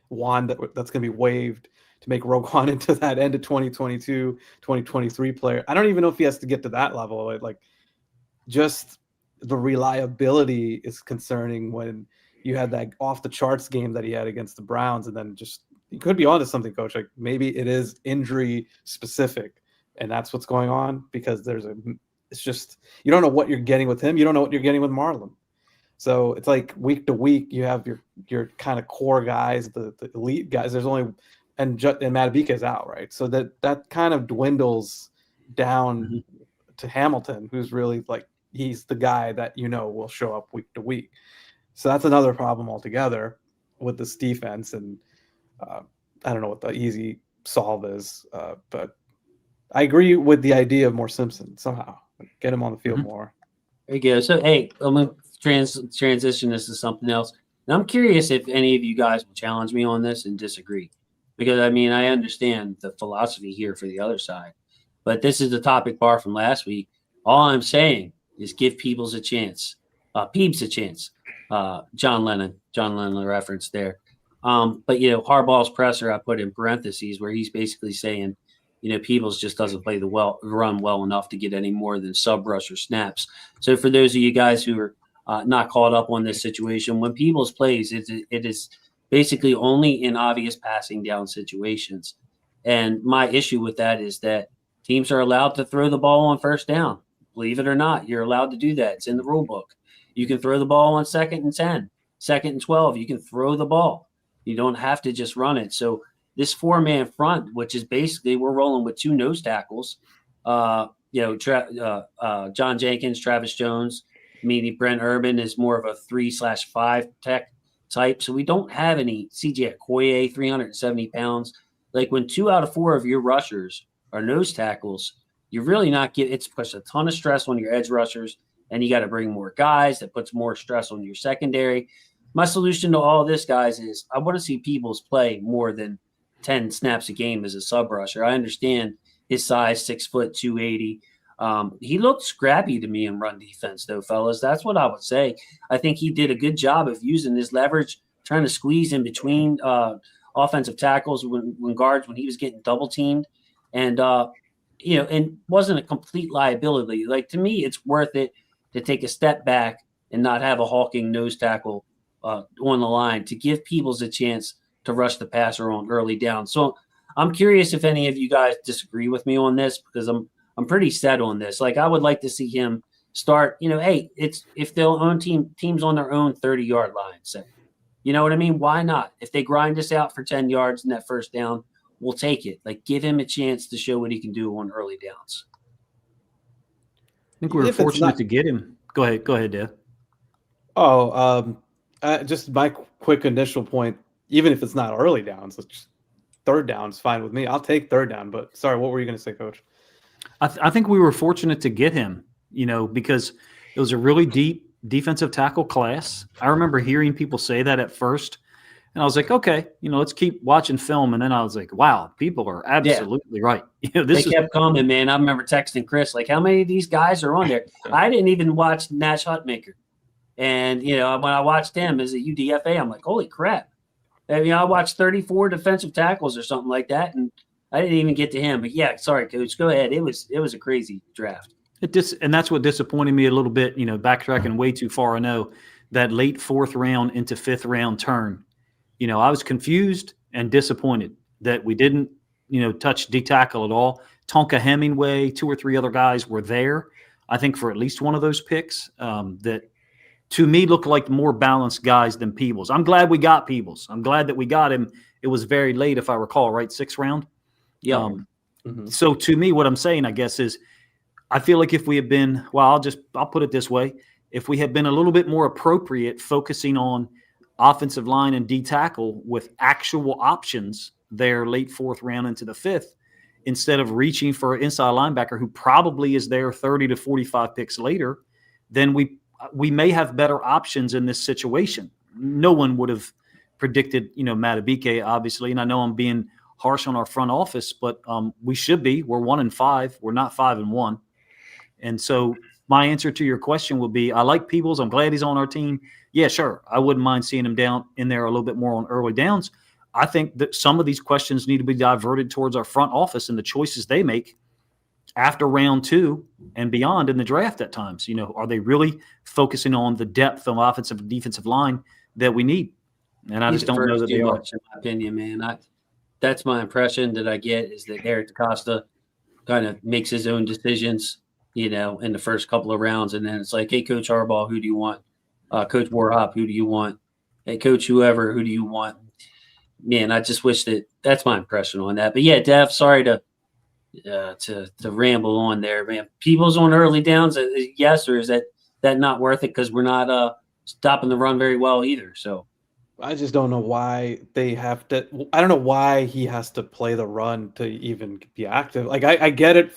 wand that's going to be waved to make Roquan into that end of 2022, 2023 player? I don't even know if he has to get to that level. Like, just the reliability is concerning when you had that off the charts game that he had against the Browns, and then you could be onto something, Coach. Like, maybe it is injury specific, and that's what's going on, because it's just, you don't know what you're getting with him. You don't know what you're getting with Marlon. So it's like week to week, you have your kind of core guys, the elite guys. There's only and Matabika is out, right? So that kind of dwindles down to Hamilton, who's really like, he's the guy that will show up week to week. So that's another problem altogether with this defense. And I don't know what the easy solve is, but I agree with the idea of more Simpson somehow. Get him on the field more.
There you go. So, hey, I'm going to transition this to something else. And I'm curious if any of you guys will challenge me on this and disagree. Because, I mean, I understand the philosophy here for the other side. But this is the topic bar from last week. All I'm saying is give Peebles a chance. Peebs a chance. John Lennon reference there. But, Harbaugh's presser I put in parentheses where he's basically saying, Peebles just doesn't play the run well enough to get any more than sub-rusher snaps. So for those of you guys who are not caught up on this situation, when Peebles plays, it is basically only in obvious passing down situations. And my issue with that is that teams are allowed to throw the ball on first down. Believe it or not, you're allowed to do that. It's in the rule book. You can throw the ball on 2nd and 10, 2nd and 12. You can throw the ball. You don't have to just run it. So this 4-man front, which is basically we're rolling with 2 nose tackles, John Jenkins, Travis Jones, meaning Brent Urban is more of a 3/5 tech type. So we don't have any CJ Okoye, 370 pounds. Like when 2 out of 4 of your rushers are nose tackles, you're really not getting, it's puts a ton of stress on your edge rushers, and you got to bring more guys. That puts more stress on your secondary. My solution to all this, guys, is I want to see Peebles play more than 10 snaps a game as a sub rusher. I understand his size, 6 foot, 280. He looked scrappy to me in run defense, though, fellas. That's what I would say. I think he did a good job of using his leverage, trying to squeeze in between offensive tackles when he was getting double teamed, and and wasn't a complete liability. Like, to me, it's worth it to take a step back and not have a hawking nose tackle on the line to give Peebles a chance to rush the passer on early down. So I'm curious if any of you guys disagree with me on this, because I'm pretty set on this. Like, I would like to see him start, hey, it's if they'll own teams on their own 30-yard line, say. You know what I mean? Why not? If they grind us out for 10 yards in that first down, we'll take it. Like, give him a chance to show what he can do on early downs.
I think we were fortunate to get him. Go ahead, Dave.
Just my quick initial point. even if it's not early downs, it's just third down is fine with me. I'll take third down. But sorry, what were you going to say, Coach?
I think we were fortunate to get him, because it was a really deep defensive tackle class. I remember hearing people say that at first, and I was like, okay, let's keep watching film. And then I was like, wow, people are absolutely right.
They kept coming, man. I remember texting Chris, like, how many of these guys are on there? I didn't even watch Nash Hutmaker. And, when I watched him as a UDFA, I'm like, holy crap. I watched 34 defensive tackles or something like that, and I didn't even get to him. But, yeah, sorry, Coach. Go ahead. It was a crazy draft.
And that's what disappointed me a little bit, backtracking way too far. I know that late 4th round into 5th round turn. I was confused and disappointed that we didn't, touch D-tackle at all. Tonka Hemingway, 2 or 3 other guys were there, I think, for at least one of those picks that – to me, look like more balanced guys than Peebles. I'm glad we got Peebles. I'm glad that we got him. It was very late, if I recall, right? 6th round.
Yeah.
So to me, what I'm saying, I guess, is I feel like if we had been, well, I'll put it this way. If we had been a little bit more appropriate, focusing on offensive line and D tackle with actual options there late 4th round into the 5th, instead of reaching for an inside linebacker who probably is there 30 to 45 picks later, then we may have better options in this situation. No one would have predicted, Matabike, obviously. And I know I'm being harsh on our front office, but we should be. We're 1-5. We're not 5-1. And so my answer to your question would be, I like Peebles. I'm glad he's on our team. Yeah, sure. I wouldn't mind seeing him down in there a little bit more on early downs. I think that some of these questions need to be diverted towards our front office and the choices they make after round 2 and beyond in the draft at times. Are they really focusing on the depth of offensive and defensive line that we need? And I just don't know that they are.
In my opinion, man. That's my impression that I get, is that Eric DaCosta kind of makes his own decisions, in the first couple of rounds. And then it's like, hey, Coach Harbaugh, who do you want? Coach Warhop, who do you want? Hey, Coach whoever, who do you want? Man, I just wish that's my impression on that. But yeah, Dev, sorry to ramble on there, man. People's on early downs, yes, or is that not worth it because we're not stopping the run very well either? So
I just don't know why they have to. I don't know why he has to play the run to even be active. Like I get it,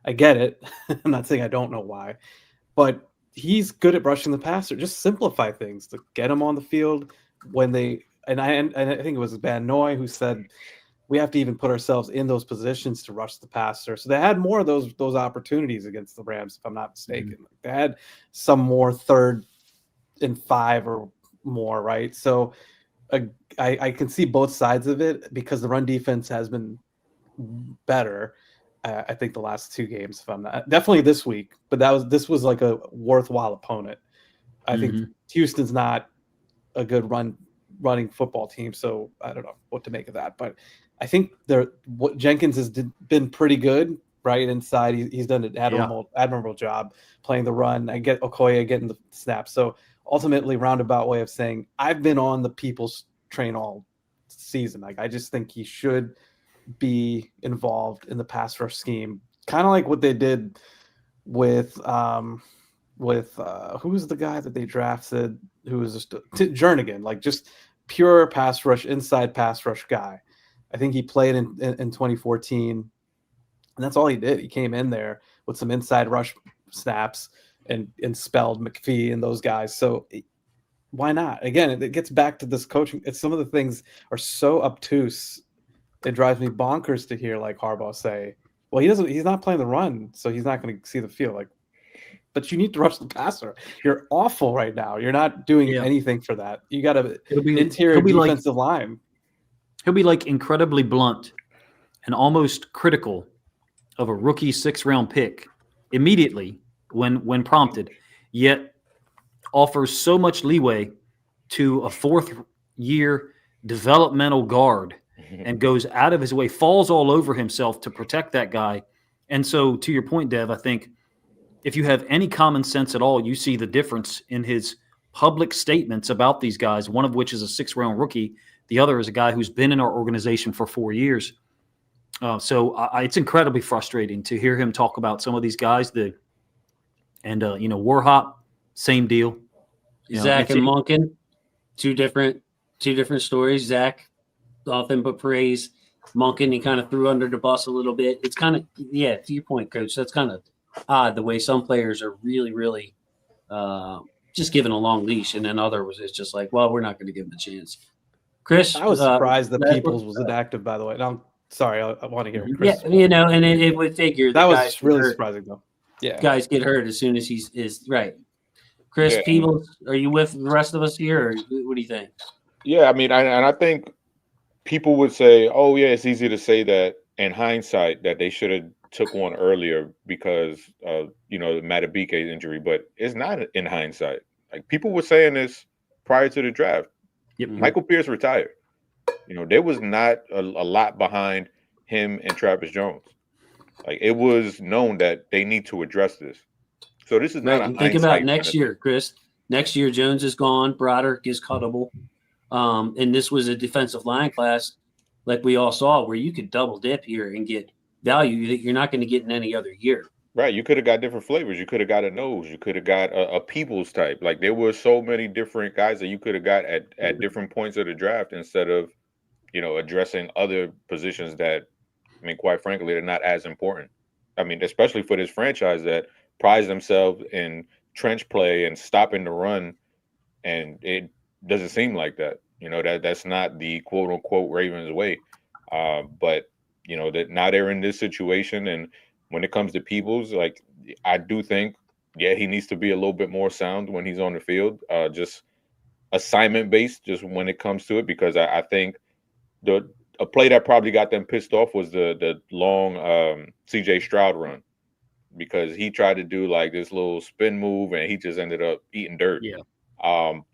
I get it. I'm not saying I don't know why, but he's good at brushing the passer. Just simplify things to get him on the field when they. And I think it was Van Noy who said, we have to even put ourselves in those positions to rush the passer. So they had more of those opportunities against the Rams, if I'm not mistaken. Mm-hmm. They had some more 3rd and 5 or more, right? So I can see both sides of it because the run defense has been better. I think the last 2 games, if I'm not definitely this week, but this was like a worthwhile opponent. I think Houston's not a good running football team, so I don't know what to make of that, but I think Jenkins has been pretty good, right? Inside, he's done an admirable job playing the run. I get Okoye getting the snaps. So ultimately, roundabout way of saying, I've been on the People's train all season. Like I just think he should be involved in the pass rush scheme, kind of like what they did with who's the guy that they drafted who was just Jernigan, like just pure pass rush, inside pass rush guy. I think he played in 2014, and that's all he did. He came in there with some inside rush snaps and spelled McPhee and those guys. So why not? Again, it gets back to this coaching. Some of the things are so obtuse. It drives me bonkers to hear like Harbaugh say, well, he's not playing the run, so he's not going to see the field. Like, but you need to rush the passer. You're awful right now. You're not doing anything for that. You got to interior defensive line.
He'll be like incredibly blunt and almost critical of a rookie 6th round pick immediately when prompted, yet offers so much leeway to a 4th year developmental guard and goes out of his way, falls all over himself to protect that guy. And so to your point, Dev, I think if you have any common sense at all, you see the difference in his public statements about these guys, one of which is a 6th round rookie. The other is a guy who's been in our organization for 4 years. So it's incredibly frustrating to hear him talk about some of these guys. Warhop, same deal.
Zach and Monken, 2 different two different stories. Zach, nothing but praise. Monken, he kind of threw under the bus a little bit. It's kind of, yeah, to your point, Coach, that's kind of odd the way some players are really, really just given a long leash, and then others it's just like, well, we're not going to give him a chance. Chris,
I was surprised that Peoples was inactive, by the way. No, sorry, I want to hear Chris.
Yeah, you know, and it would figure
that was
guys
really surprising, though. Yeah,
guys get hurt as soon as is right. Chris,
Yeah.
Peoples, are you with the rest of us here, or what do you think?
Yeah, I mean, I think people would say, "Oh, yeah, it's easy to say that in hindsight that they should have took one earlier because of the Matabike injury," but it's not in hindsight. Like people were saying this prior to the draft.
Yep.
Michael Pierce retired. There was not a lot behind him and Travis Jones. Like it was known that they need to address this. So this is not.
Right. Think about next year, Chris. Next year, Jones is gone. Broderick is cuttable. And this was a defensive line class, like we all saw, where you could double dip here and get value that you're not going to get in any other year.
Right. You could have got different flavors. You could have got a nose. You could have got a Peoples type. Like there were so many different guys that you could have got at different points of the draft instead of, addressing other positions that, I mean, quite frankly, they're not as important. I mean, especially for this franchise that prides themselves in trench play and stopping the run. And it doesn't seem like that. That's not the quote unquote Ravens way. But that now they're in this situation, and when it comes to Peoples, like I do think, yeah, he needs to be a little bit more sound when he's on the field, just assignment based, just when it comes to it, because I think a play that probably got them pissed off was the long CJ Stroud run, because he tried to do like this little spin move and he just ended up eating dirt.
Yeah.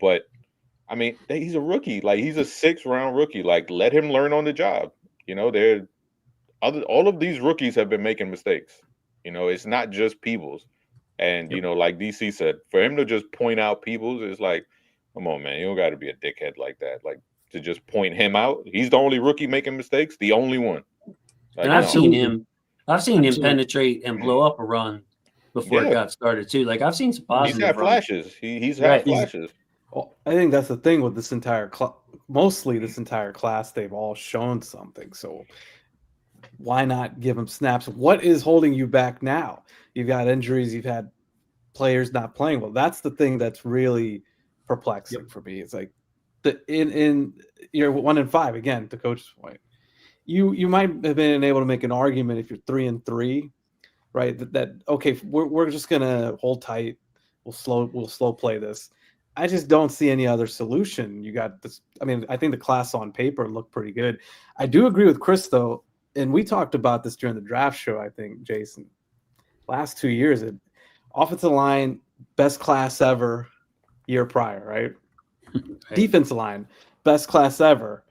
But I mean, he's a rookie. Like he's a 6th-round rookie. Like let him learn on the job. All of these rookies have been making mistakes. It's not just Peoples. And like DC said, for him to just point out Peoples is like, come on, man, you don't got to be a dickhead like that. Like to just point him out. He's the only rookie making mistakes, the only one. Like,
and I've seen him penetrate and blow up a run before it got started too. Like I've seen some positive.
He's had flashes. He's had flashes.
Well, I think that's the thing with this entire mostly this entire class. They've all shown something. So why not give them snaps? What is holding you back now? You've got injuries. You've had players not playing well. That's the thing that's really perplexing for me. It's like in you're 1-5 again. To Coach's point, you might have been able to make an argument if you're 3-3, right? That okay, we're just gonna hold tight. We'll slow play this. I just don't see any other solution. You got this. I mean, I think the class on paper looked pretty good. I do agree with Chris though, and we talked about this during the draft show. I think Jason, last 2 years, offensive line best class ever, year prior, right? Defensive line best class ever.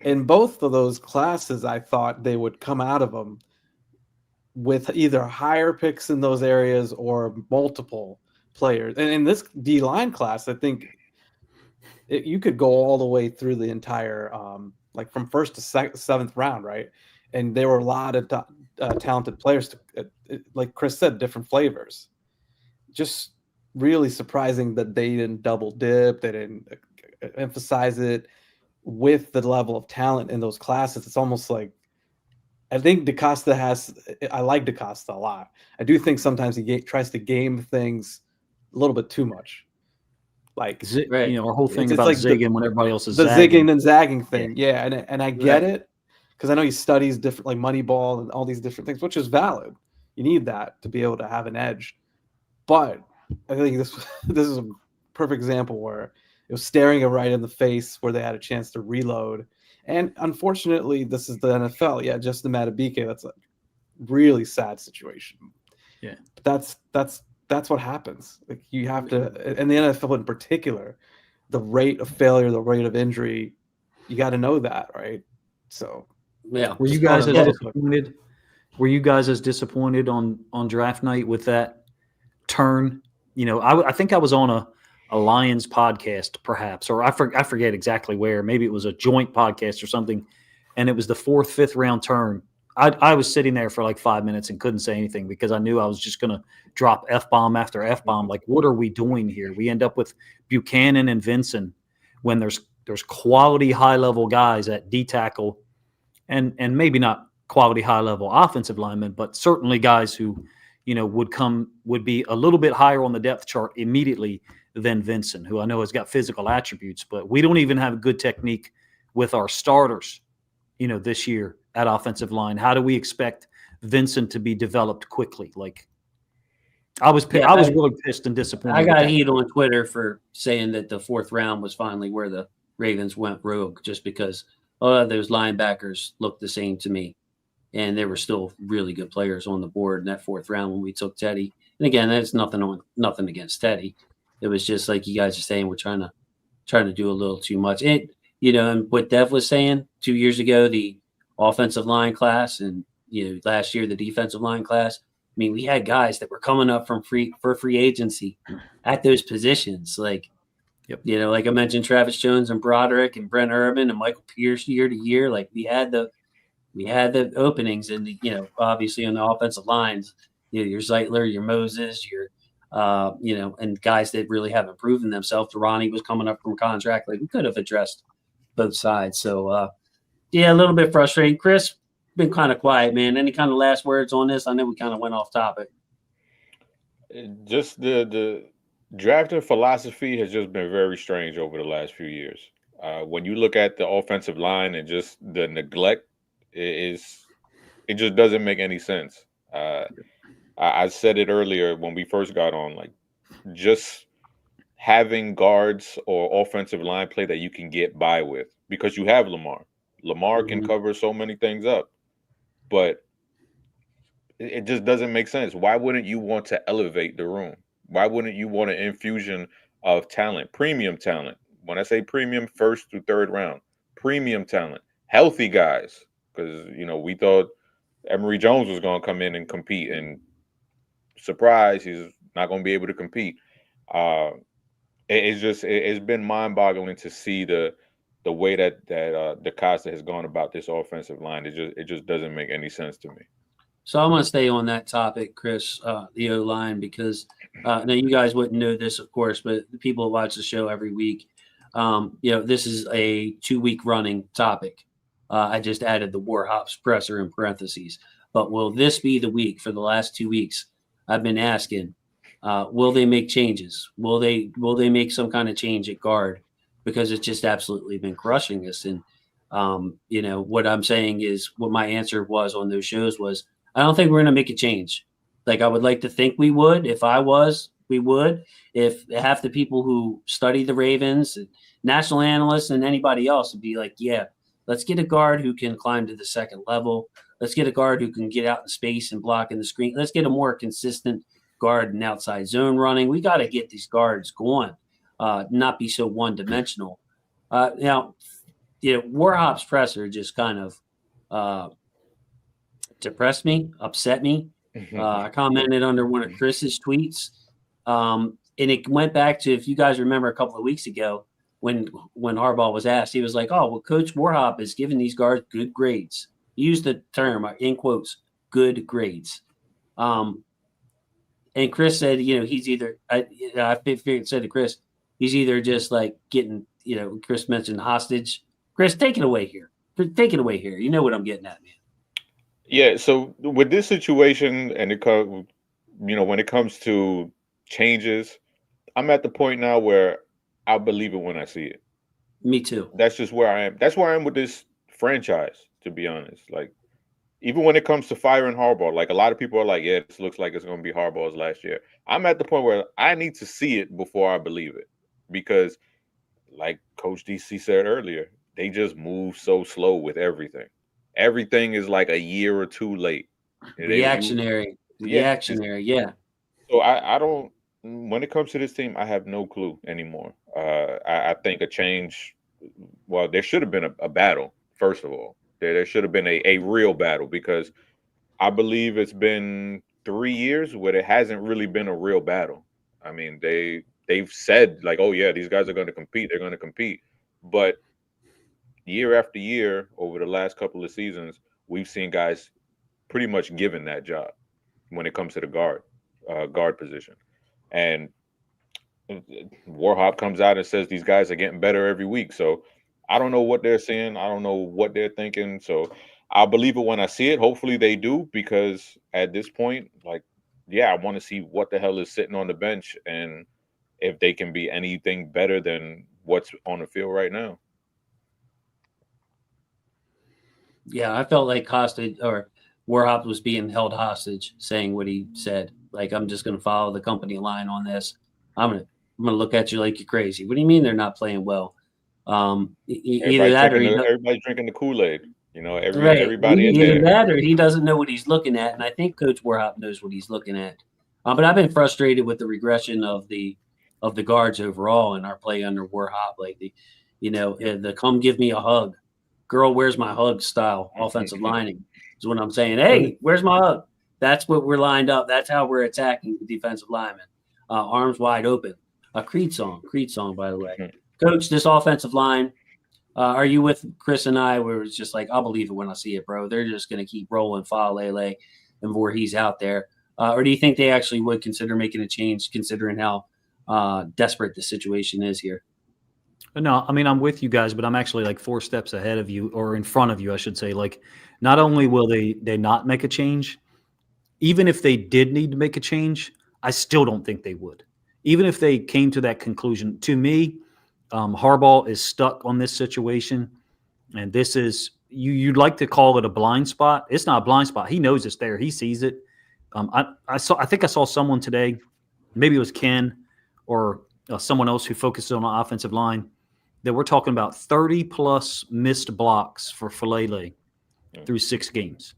In both of those classes, I thought they would come out of them with either higher picks in those areas or multiple players. And in this D-line class, I think you could go all the way through the entire, like from 1st to 7th round, right? And there were a lot of talented players, like Chris said, different flavors. Just really surprising that they didn't double dip, they didn't emphasize it with the level of talent in those classes. It's almost like, I think I like DaCosta a lot. I do think sometimes he tries to game things a little bit too much. Like,
our whole thing about
like
zigging when everybody else is
the
zagging.
zigging and zagging thing. Yeah. And I get it, because I know he studies different, like Moneyball and all these different things, which is valid. You need that to be able to have an edge. But I think this is a perfect example where it was staring him right in the face, where they had a chance to reload. And unfortunately, this is the NFL. Yeah, just the Matabike. That's a really sad situation.
Yeah,
but that's what happens. Like you have to, and the NFL in particular, the rate of failure, the rate of injury, you got to know that, right? So,
yeah.
Were you guys as disappointed? Were you guys as disappointed on draft night with that turn? I think I was on a Lions podcast, perhaps, or I forget exactly where. Maybe it was a joint podcast or something, and it was the 4th, 5th round turn. I was sitting there for like 5 minutes and couldn't say anything because I knew I was just going to drop F-bomb after F-bomb. Like, what are we doing here? We end up with Buchanan and Vincent when there's there's quality high level guys at D tackle, and maybe not quality high level offensive linemen, but certainly guys who, would be a little bit higher on the depth chart immediately than Vincent, who I know has got physical attributes, but we don't even have good technique with our starters, this year at offensive line. How do we expect Vincent to be developed quickly? Like, I was really pissed and disappointed.
I got heat on Twitter for saying that the 4th round was finally where the Ravens went rogue, just because those linebackers looked the same to me. And there were still really good players on the board in that 4th round when we took Teddy. And again, that's nothing against Teddy. It was just like you guys are saying, we're trying to do a little too much. And what Dev was saying 2 years ago, the offensive line class, and last year the defensive line class. I mean, we had guys that were coming up for free agency at those positions. Like, like I mentioned, Travis Jones and Broderick and Brent Urban and Michael Pierce year to year. Like we had the openings, and obviously on the offensive lines, your Zeitler, your Moses, your and guys that really haven't proven themselves. Durrani was coming up from contract. Like we could have addressed both sides. So a little bit frustrating. Chris, been kind of quiet, man. Any kind of last words on this? I know we kind of went off topic.
Just the drafting philosophy has just been very strange over the last few years. When you look at the offensive line and just the neglect, it just doesn't make any sense. I said it earlier when we first got on, like just having guards or offensive line play that you can get by with, because you have Lamar. Lamar can cover so many things up, but it just doesn't make sense. Why wouldn't you want to elevate the room? Why wouldn't you want an infusion of talent, premium talent? When I say premium, 1st through 3rd round, premium talent, healthy guys, because we thought Emory Jones was going to come in and compete, and surprise, he's not going to be able to compete. It's been mind-boggling to see the way that DeCosta has gone about this offensive line. It just doesn't make any sense to me.
So I'm going to stay on that topic, Chris, the O-line, because now you guys wouldn't know this, of course, but the people who watch the show every week, this is a 2-week running topic. I just added the Warhops presser in parentheses. But will this be the week? For the last 2 weeks, I've been asking, will they make changes? Will they make some kind of change at guard? Because it's just absolutely been crushing us. And, what I'm saying is, what my answer was on those shows was, I don't think we're going to make a change. Like I would like to think we would. If I was, we would. If half the people who study the Ravens, national analysts, and anybody else would be like, yeah, let's get a guard who can climb to the 2nd level. Let's get a guard who can get out in space and block in the screen. Let's get a more consistent guard and outside zone running. We got to get these guards going, not be so one-dimensional. Now, Warhops presser just kind of depressed me, upset me. I commented under one of Chris's tweets, and it went back to, if you guys remember a couple of weeks ago when Harbaugh was asked, he was like, "Oh, well, Coach Warhop is giving these guards good grades." He used the term in quotes, "good grades." And Chris said, he's either I said to Chris, he's either just like getting, Chris mentioned hostage. Chris, take it away here. Take it away here. You know what I'm getting at, man.
Yeah, so with this situation, and when it comes to changes, I'm at the point now where I believe it when I see it.
Me too.
That's just where I am. That's where I am with this franchise, to be honest. Like, even when it comes to firing Harbaugh, like a lot of people are like, yeah, this looks like it's going to be Harbaugh's last year. I'm at the point where I need to see it before I believe it, because like Coach DC said earlier, they just move so slow with everything. Everything is like a year or two late.
Reactionary. Yeah.
So I don't. When it comes to this team, I have no clue anymore. I think a change. Well, there should have been a battle. First of all, there should have been a real battle, because I believe it's been 3 years where there hasn't really been a real battle. I mean, they've said like, oh yeah, these guys are going to compete. They're going to compete, but year after year, over the last couple of seasons, we've seen guys pretty much given that job when it comes to the guard position. And Warhop comes out and says these guys are getting better every week. So I don't know what they're seeing. I don't know what they're thinking. So I'll believe it when I see it. Hopefully they do, because at this point, like, yeah, I want to see what the hell is sitting on the bench and if they can be anything better than what's on the field right now.
Yeah, I felt like hostage or Warhop was being held hostage, saying what he said. Like, I'm just going to follow the company line on this. I'm gonna look at you like you're crazy. What do you mean they're not playing well? Either that or
Everybody's drinking the Kool-Aid. You know,
right.
everybody in
Either
there.
that or he doesn't know what he's looking at, and I think Coach Warhop knows what he's looking at. But I've been frustrated with the regression of the guards overall in our play under Warhop. Like the come give me a hug, girl, where's my hug style offensive lining is what I'm saying. Hey, where's my hug? That's what we're lined up. That's how we're attacking the defensive linemen. Arms wide open. A Creed song, by the way. Coach, this offensive line, are you with Chris and I, where it's just like, I'll believe it when I see it, bro. They're just going to keep rolling Falele and Voorhees out there. Or do you think they actually would consider making a change, considering how desperate the situation is here?
No, I mean, I'm with you guys, but I'm actually like 4 steps ahead of you, or in front of you, I should say. Like, not only will they not make a change, even if they did need to make a change, I still don't think they would. Even if they came to that conclusion, to me, Harbaugh is stuck on this situation, and this is you'd like to call it a blind spot. It's not a blind spot. He knows it's there. He sees it. I think I saw someone today, maybe it was Ken or someone else who focuses on the offensive line, that we're talking about 30 plus missed blocks for Falele through 6 games.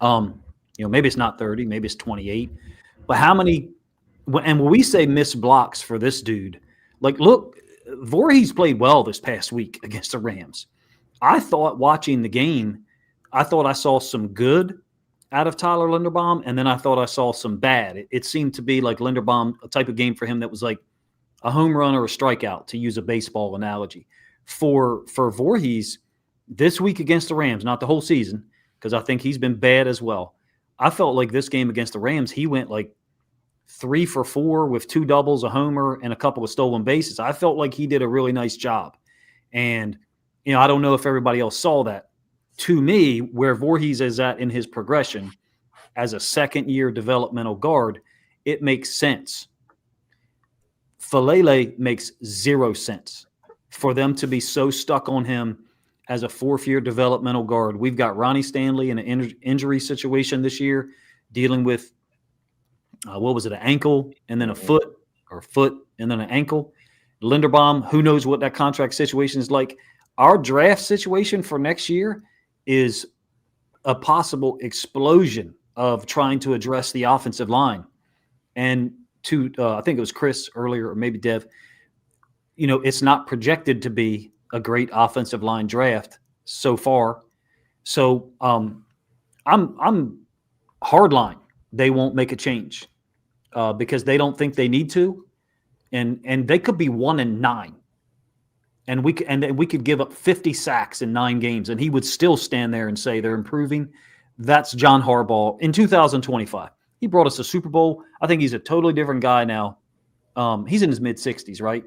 Maybe it's not 30, maybe it's 28, but how many? And when we say missed blocks for this dude, like, look, Voorhees played well this past week against the Rams. I thought watching the game, I thought I saw some good out of Tyler Linderbaum, and then I thought I saw some bad. It seemed to be like Linderbaum, a type of game for him that was like a home run or a strikeout, to use a baseball analogy. For Voorhees, this week against the Rams, not the whole season, because I think he's been bad as well. I felt like this game against the Rams, he went like 3 for 4 with 2 doubles, a homer, and a couple of stolen bases. I felt like he did a really nice job. And, I don't know if everybody else saw that. To me, where Voorhees is at in his progression as a second-year developmental guard, it makes sense. Falele makes 0 sense for them to be so stuck on him as a 4th-year developmental guard. We've got Ronnie Stanley in an injury situation this year, dealing with an ankle and then a foot, or foot and then an ankle. Linderbaum, who knows what that contract situation is like. Our draft situation for next year is a possible explosion of trying to address the offensive line. And I think it was Chris earlier, or maybe Dev, it's not projected to be a great offensive line draft so far. So I'm hardline. They won't make a change because they don't think they need to, and they could be 1-9, and we could give up 50 sacks in 9 games, and he would still stand there and say they're improving. That's John Harbaugh in 2025. He brought us a Super Bowl. I think he's a totally different guy now. He's in his mid-60s, right?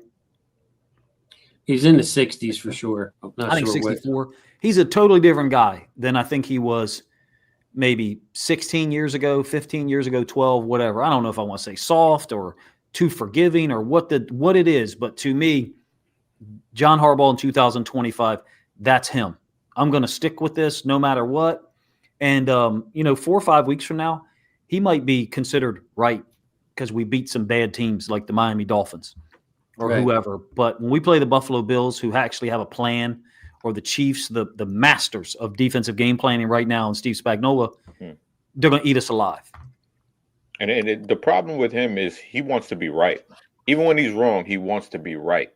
He's in the 60s for sure.
I think 64. He's a totally different guy than I think he was maybe 16 years ago, 15 years ago, 12, whatever. I don't know if I want to say soft or too forgiving or what it is, but to me, John Harbaugh in 2025, that's him. I'm going to stick with this no matter what. And 4 or 5 weeks from now, he might be considered right because we beat some bad teams like the Miami Dolphins or whoever. But when we play the Buffalo Bills, who actually have a plan, or the Chiefs, the masters of defensive game planning right now, and Steve Spagnuolo, they're going to eat us alive.
And the problem with him is he wants to be right. Even when he's wrong, he wants to be right.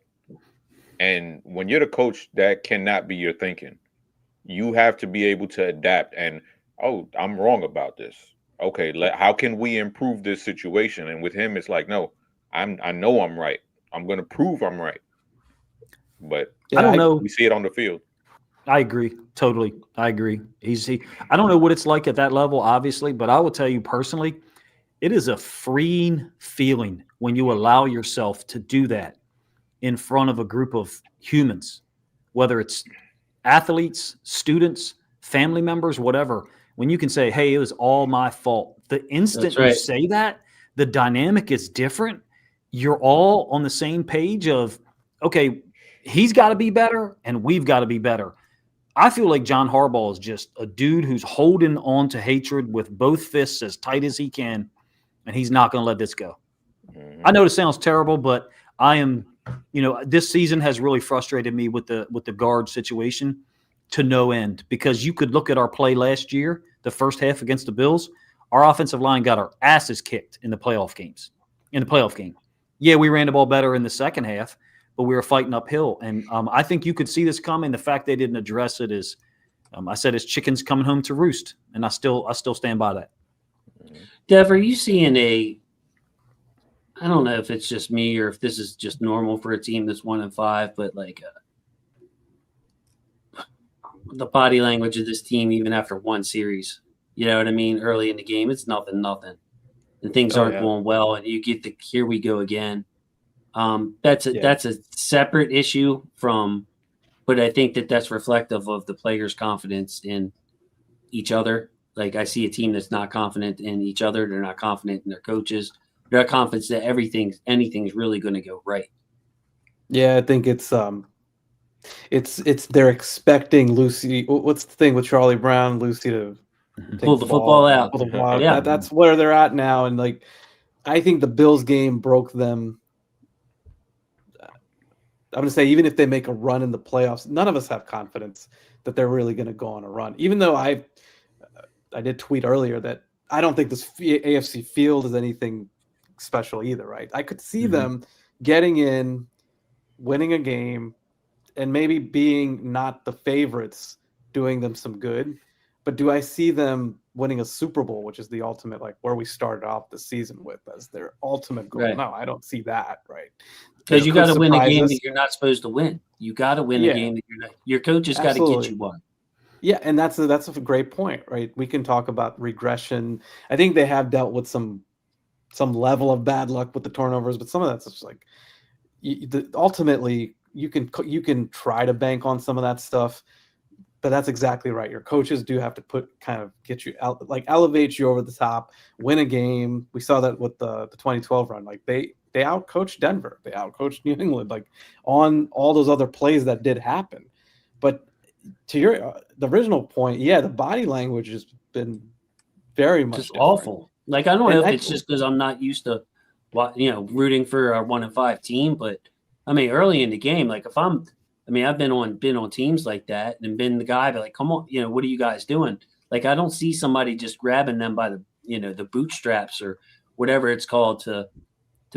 And when you're the coach, that cannot be your thinking. You have to be able to adapt and, I'm wrong about this. Okay, how can we improve this situation? And with him, it's like, no, I know I'm right. I'm going to prove I'm right. But
I don't know.
We see it on the field.
I agree. Totally. I agree. I don't know what it's like at that level, obviously, but I will tell you personally, it is a freeing feeling when you allow yourself to do that in front of a group of humans, whether it's athletes, students, family members, whatever, when you can say, hey, it was all my fault. The instant
That's right.
you say that, the dynamic is different. You're all on the same page of, okay, he's got to be better and we've got to be better. I feel like John Harbaugh is just a dude who's holding on to hatred with both fists as tight as he can, and he's not going to let this go. I know it sounds terrible, but I am, this season has really frustrated me with the guard situation to no end, because you could look at our play last year, the first half against the Bills. Our offensive line got our asses kicked in the playoff game. Yeah, we ran the ball better in the second half, but we were fighting uphill. And I think you could see this coming. The fact they didn't address it is, I said, it's chickens coming home to roost, and I still stand by that.
Dev, are you seeing I don't know if it's just me or if this is just normal for a team that's 1-5, but like the body language of this team, even after one series, you know what I mean? Early in the game, it's nothing. And things aren't going well, and you get here we go again. That's a separate issue but I think that's reflective of the players' confidence in each other. Like, I see a team that's not confident in each other. They're not confident in their coaches. They're not confident that anything's really going to go right.
Yeah, I think it's they're expecting Lucy. What's the thing with Charlie Brown? Lucy to
pull the football out.
Pull the ball out. Yeah, that's where they're at now. And like, I think the Bills game broke them. I'm going to say, even if they make a run in the playoffs, none of us have confidence that they're really going to go on a run. Even though I did tweet earlier that I don't think this AFC field is anything special either, right? I could see them getting in, winning a game, and maybe being not the favorites, doing them some good. But do I see them winning a Super Bowl, which is the ultimate, like where we started off the season with as their ultimate goal?
Right.
No, I don't see that, right?
Because you got to win a game that you're not supposed to win. You got to win a game that you're not. Your coach has got to get you one.
Yeah, and that's a great point, right? We can talk about regression. I think they have dealt with some level of bad luck with the turnovers, but some of that's just like ultimately you can try to bank on some of that stuff, but that's exactly right. Your coaches do have to get you out, like elevate you over the top, win a game. We saw that with the 2012 run. Like they outcoached Denver, they outcoached New England, like on all those other plays that did happen. But to the original point, yeah, the body language has been very much
just awful. Like, I don't know if it's just because I'm not used to, rooting for a 1-5 team, but I mean, early in the game, like I've been on teams like that and been the guy, but like, come on, what are you guys doing? Like, I don't see somebody just grabbing them by the, the bootstraps or whatever it's called to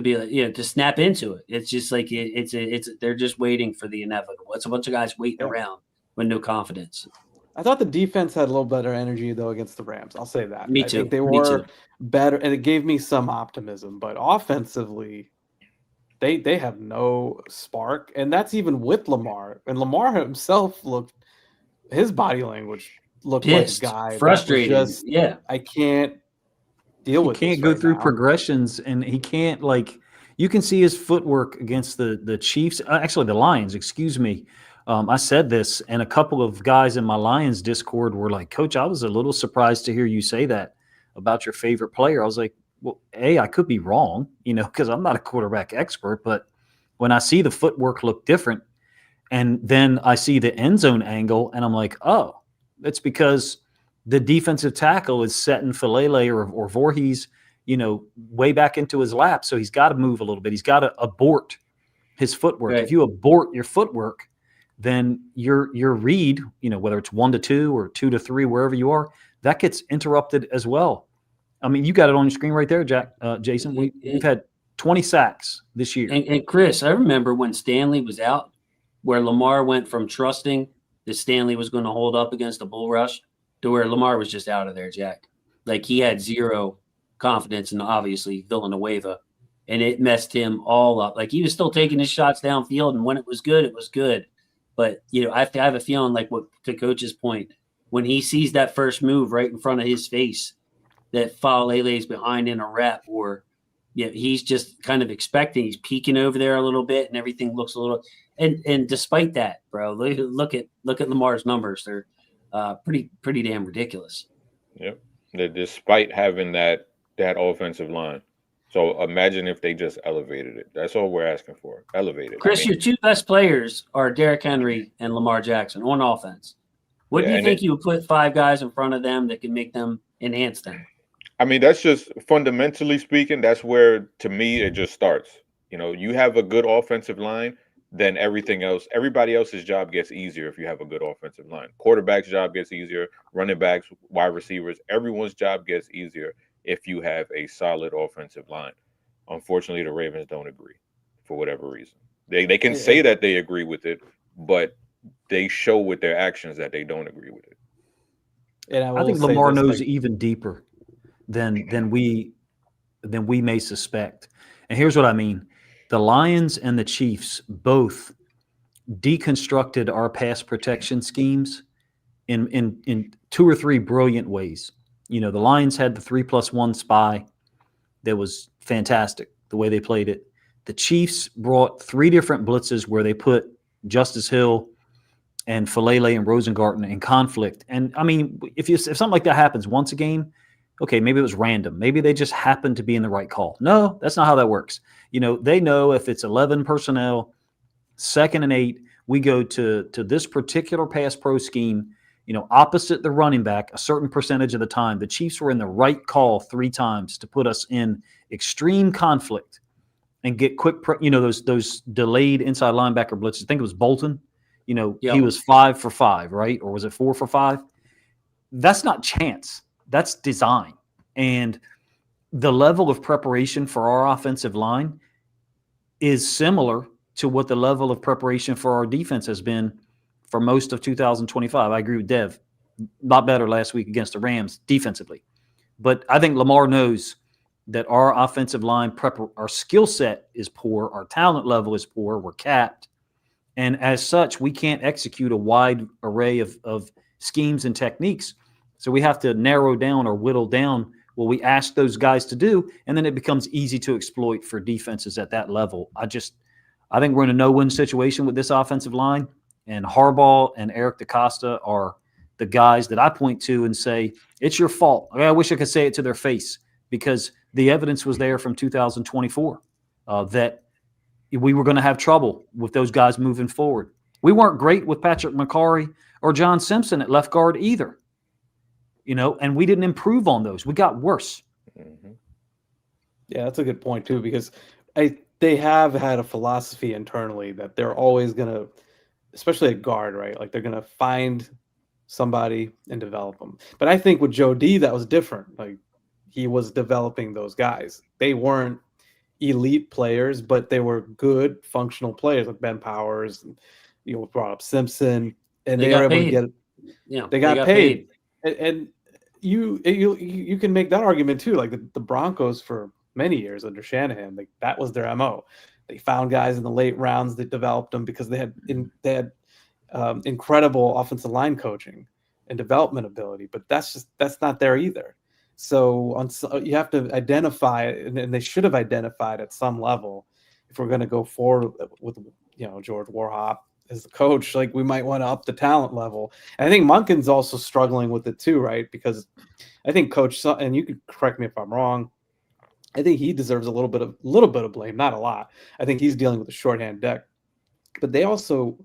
be like, to snap into it. It's just like they're just waiting for the inevitable. It's a bunch of guys waiting around with no confidence.
I thought the defense had a little better energy though against the Rams. I'll say that.
Me
I
too.
think they were better, and it gave me some optimism. But offensively, they have no spark, and that's even with Lamar. And Lamar himself his body language looked
pissed,
like a guy
frustrated.
I can't deal with.
He can't go through progressions, and he can't you can see his footwork against the Chiefs. Actually, the Lions. Excuse me. I said this, and a couple of guys in my Lions Discord were like, Coach, I was a little surprised to hear you say that about your favorite player. I was like, well, I could be wrong, because I'm not a quarterback expert, but when I see the footwork look different, and then I see the end zone angle, and I'm like, oh, it's because the defensive tackle is setting Falele or Voorhees, way back into his lap. So he's got to move a little bit. He's got to abort his footwork. Right. If you abort your footwork, then your read, whether it's 1-2 or 2-3, wherever you are, that gets interrupted as well. I mean, you got it on your screen right there, Jason. We've had 20 sacks this year.
And Chris, I remember when Stanley was out, where Lamar went from trusting that Stanley was going to hold up against the bull rush to where Lamar was just out of there, Jack. Like, he had zero confidence in, obviously, Villanueva, and it messed him all up. Like, he was still taking his shots downfield, and when it was good, it was good. But, I have a feeling, like, what to Coach's point, when he sees that first move right in front of his face, that Falele's behind in a wrap, or he's just kind of expecting. He's peeking over there a little bit, and everything looks a little. And despite that, bro, look at Lamar's numbers. They're pretty damn ridiculous.
Yep. Despite having that offensive line. So imagine if they just elevated it. That's all we're asking for. Elevate it.
Chris, your two best players are Derrick Henry and Lamar Jackson on offense. What do you think you would put 5 guys in front of them that can make them enhance them?
I mean, that's just fundamentally speaking, that's where, to me, it just starts. You have a good offensive line, then everybody else's job gets easier if you have a good offensive line. Quarterback's job gets easier, running backs, wide receivers, everyone's job gets easier if you have a solid offensive line. Unfortunately, the Ravens don't agree for whatever reason. They can say that they agree with it, but they show with their actions that they don't agree with it.
And I think Lamar knows even deeper than we may suspect. And here's what I mean. The Lions and the Chiefs both deconstructed our pass protection schemes in 2 or 3 brilliant ways. The Lions had the 3+1 spy that was fantastic, the way they played it. The Chiefs brought 3 different blitzes where they put Justice Hill and Falele and Rosengarten in conflict. And I mean, if something like that happens once a game, okay, maybe it was random. Maybe they just happened to be in the right call. No, that's not how that works. They know if it's 11 personnel, 2nd and 8, we go to this particular pass pro scheme, opposite the running back a certain percentage of the time. The Chiefs were in the right call 3 times to put us in extreme conflict and get quick, those delayed inside linebacker blitzes. I think it was Bolton. He was 5 for 5, right? Or was it 4 for 5? That's not chance. That's design. And the level of preparation for our offensive line is similar to what the level of preparation for our defense has been for most of 2025. I agree with Dev. Not better last week against the Rams defensively. But I think Lamar knows that our offensive line our skill set is poor. Our talent level is poor. We're capped. And as such, we can't execute a wide array of schemes and techniques. So we have to narrow down or whittle down what we ask those guys to do, and then it becomes easy to exploit for defenses at that level. I think we're in a no-win situation with this offensive line, and Harbaugh and Eric DeCosta are the guys that I point to and say, it's your fault. I wish I could say it to their face, because the evidence was there from 2024 that we were going to have trouble with those guys moving forward. We weren't great with Patrick McCarry or John Simpson at left guard either, and we didn't improve on those. We got worse.
Mm-hmm. Yeah, that's a good point too, because they have had a philosophy internally that they're always going to, especially at guard, right? Like they're going to find somebody and develop them. But I think with Joe D, that was different. Like he was developing those guys. They weren't elite players, but they were good functional players like Ben Powers, and brought up Simpson, and they were able to get they got paid. And you can make that argument too. Like the Broncos for many years under Shanahan, like that was their MO. They found guys in the late rounds that developed them because they had incredible offensive line coaching and development ability, but that's not there either. So you have to identify, and they should have identified at some level, if we're going to go forward with George Warhop as the coach, like we might want to up the talent level. And I think Monken's also struggling with it too, right? Because I think Coach, and you can correct me if I'm wrong, I think he deserves a little bit of blame, not a lot. I think he's dealing with a shorthand deck, but they also,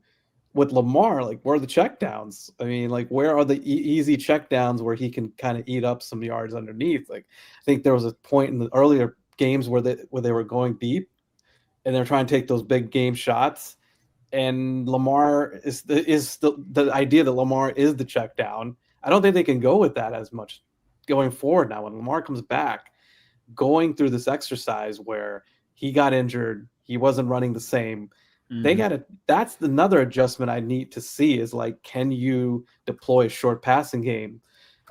with Lamar, like where are the checkdowns? I mean, like where are the easy checkdowns where he can kind of eat up some yards underneath? Like I think there was a point in the earlier games where they were going deep and they're trying to take those big game shots. And Lamar is the idea that Lamar is the check down. I don't think they can go with that as much going forward now. When Lamar comes back, going through this exercise where he got injured, he wasn't running the same. Mm-hmm. That's another adjustment I need to see is like, can you deploy a short passing game?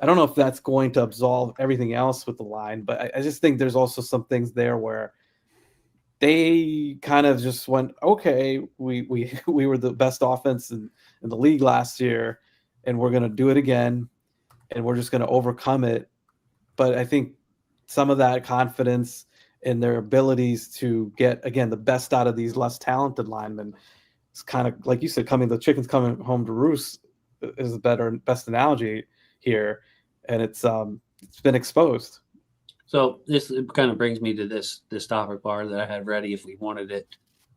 I don't know if that's going to absolve everything else with the line, but I just think there's also some things there where they kind of just went, okay, we were the best offense in the league last year, and we're going to do it again, and we're just going to overcome it. But I think some of that confidence in their abilities to get, again, the best out of these less talented linemen. It's kind of like you said, the chicken's coming home to roost is the best analogy here, and it's been exposed.
So this kind of brings me to this topic bar that I had ready if we wanted it.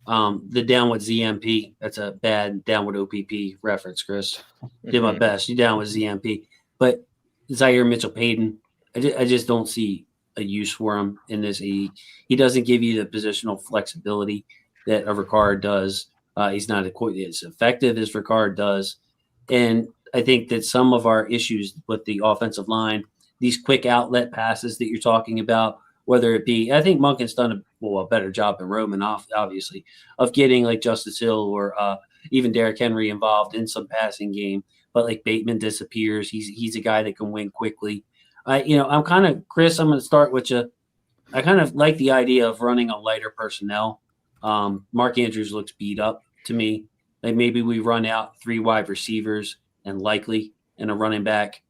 The down with ZMP. That's a bad down with OPP reference, Chris. Did my best. You down with ZMP, but Zaire Mitchell-Payton, I just don't see a use for him in this. He doesn't give you the positional flexibility that a Ricard does. He's not as effective as Ricard does, and I think that some of our issues with the offensive line, these quick outlet passes that you're talking about, whether it be, I think Monken's done a better job than Roman, obviously, of getting like Justice Hill or even Derrick Henry involved in some passing game. But like Bateman disappears. He's a guy that can win quickly. I'm kind of, Chris, I'm going to start with you. I kind of like the idea of running a lighter personnel. Mark Andrews looks beat up to me. Like maybe we run out 3 wide receivers and likely and a running back.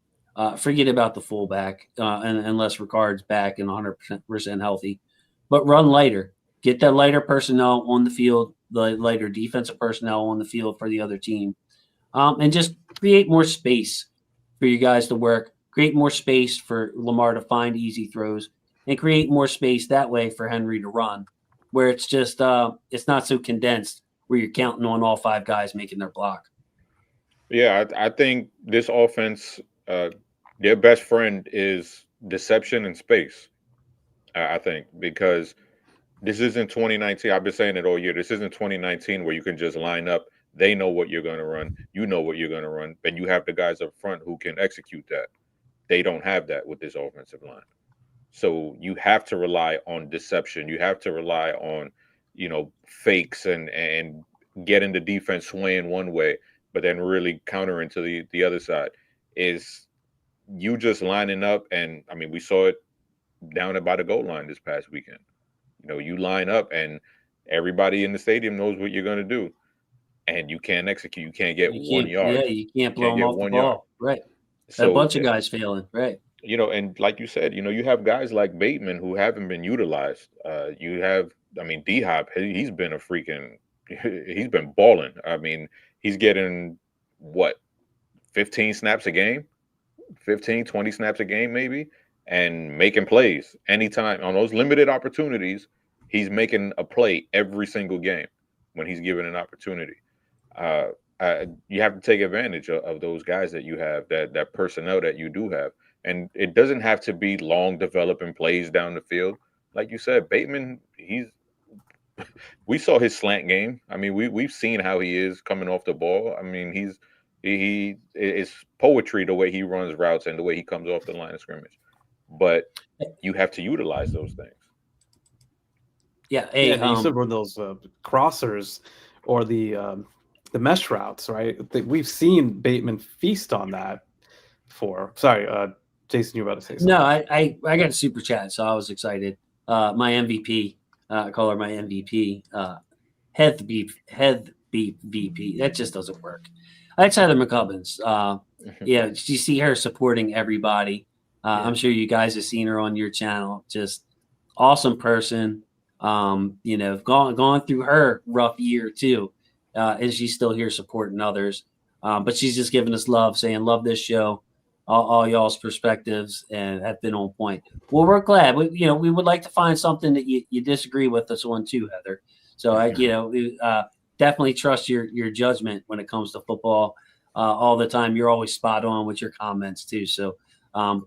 Forget about the fullback unless Ricard's back and 100% healthy. But run lighter. Get that lighter personnel on the field, the lighter defensive personnel on the field for the other team. And just create more space for you guys to work. Create more space for Lamar to find easy throws. And create more space that way for Henry to run. Where it's just it's not so condensed where you're counting on all 5 guys making their block.
Yeah, I think this offense their best friend is deception and space. I think because this isn't 2019. I've been saying it all year. This isn't 2019 where you can just line up. They know what you're going to run. You know what you're going to run. And you have the guys up front who can execute that. They don't have that with this offensive line. So you have to rely on deception. You have to rely on, fakes and getting the defense swaying one way, but then really countering to the other side. Is you just lining up, and I mean, we saw it down by the goal line this past weekend. You line up, and everybody in the stadium knows what you're going to do, and you can't execute. You can't get 1 yard.
Yeah, you can't blow them off the ball. Right.
So,
a bunch of guys failing. Right.
And like you said, you have guys like Bateman who haven't been utilized. You have, D-Hop, he's been he's been balling. I mean, he's getting 15 snaps a game? 15, 20 snaps a game maybe, and making plays anytime on those limited opportunities. He's making a play every single game when he's given an opportunity. You have to take advantage of those guys that you have, that personnel that you do have. And it doesn't have to be long developing plays down the field. Like you said, Bateman, we saw his slant game. I mean, we've seen how he is coming off the ball. I mean, he is poetry the way he runs routes and the way he comes off the line of scrimmage. But you have to utilize those things.
Yeah, you said run those crossers or the mesh routes, right? We've seen Bateman feast on that before. Sorry, Jason, you were about to say something.
No, I got a super chat, so I was excited. My MVP, I call her my MVP. Head beep VP. That just doesn't work. That's Heather McCubbins. Yeah, you see her supporting everybody. I'm sure you guys have seen her on your channel. Just awesome person. Gone through her rough year too, and she's still here supporting others. But she's just giving us love, saying love this show, all y'all's perspectives, and have been on point. Well, we're glad. We would like to find something that you disagree with us on too, Heather. So we definitely trust your judgment when it comes to football. All the time, you're always spot on with your comments too. So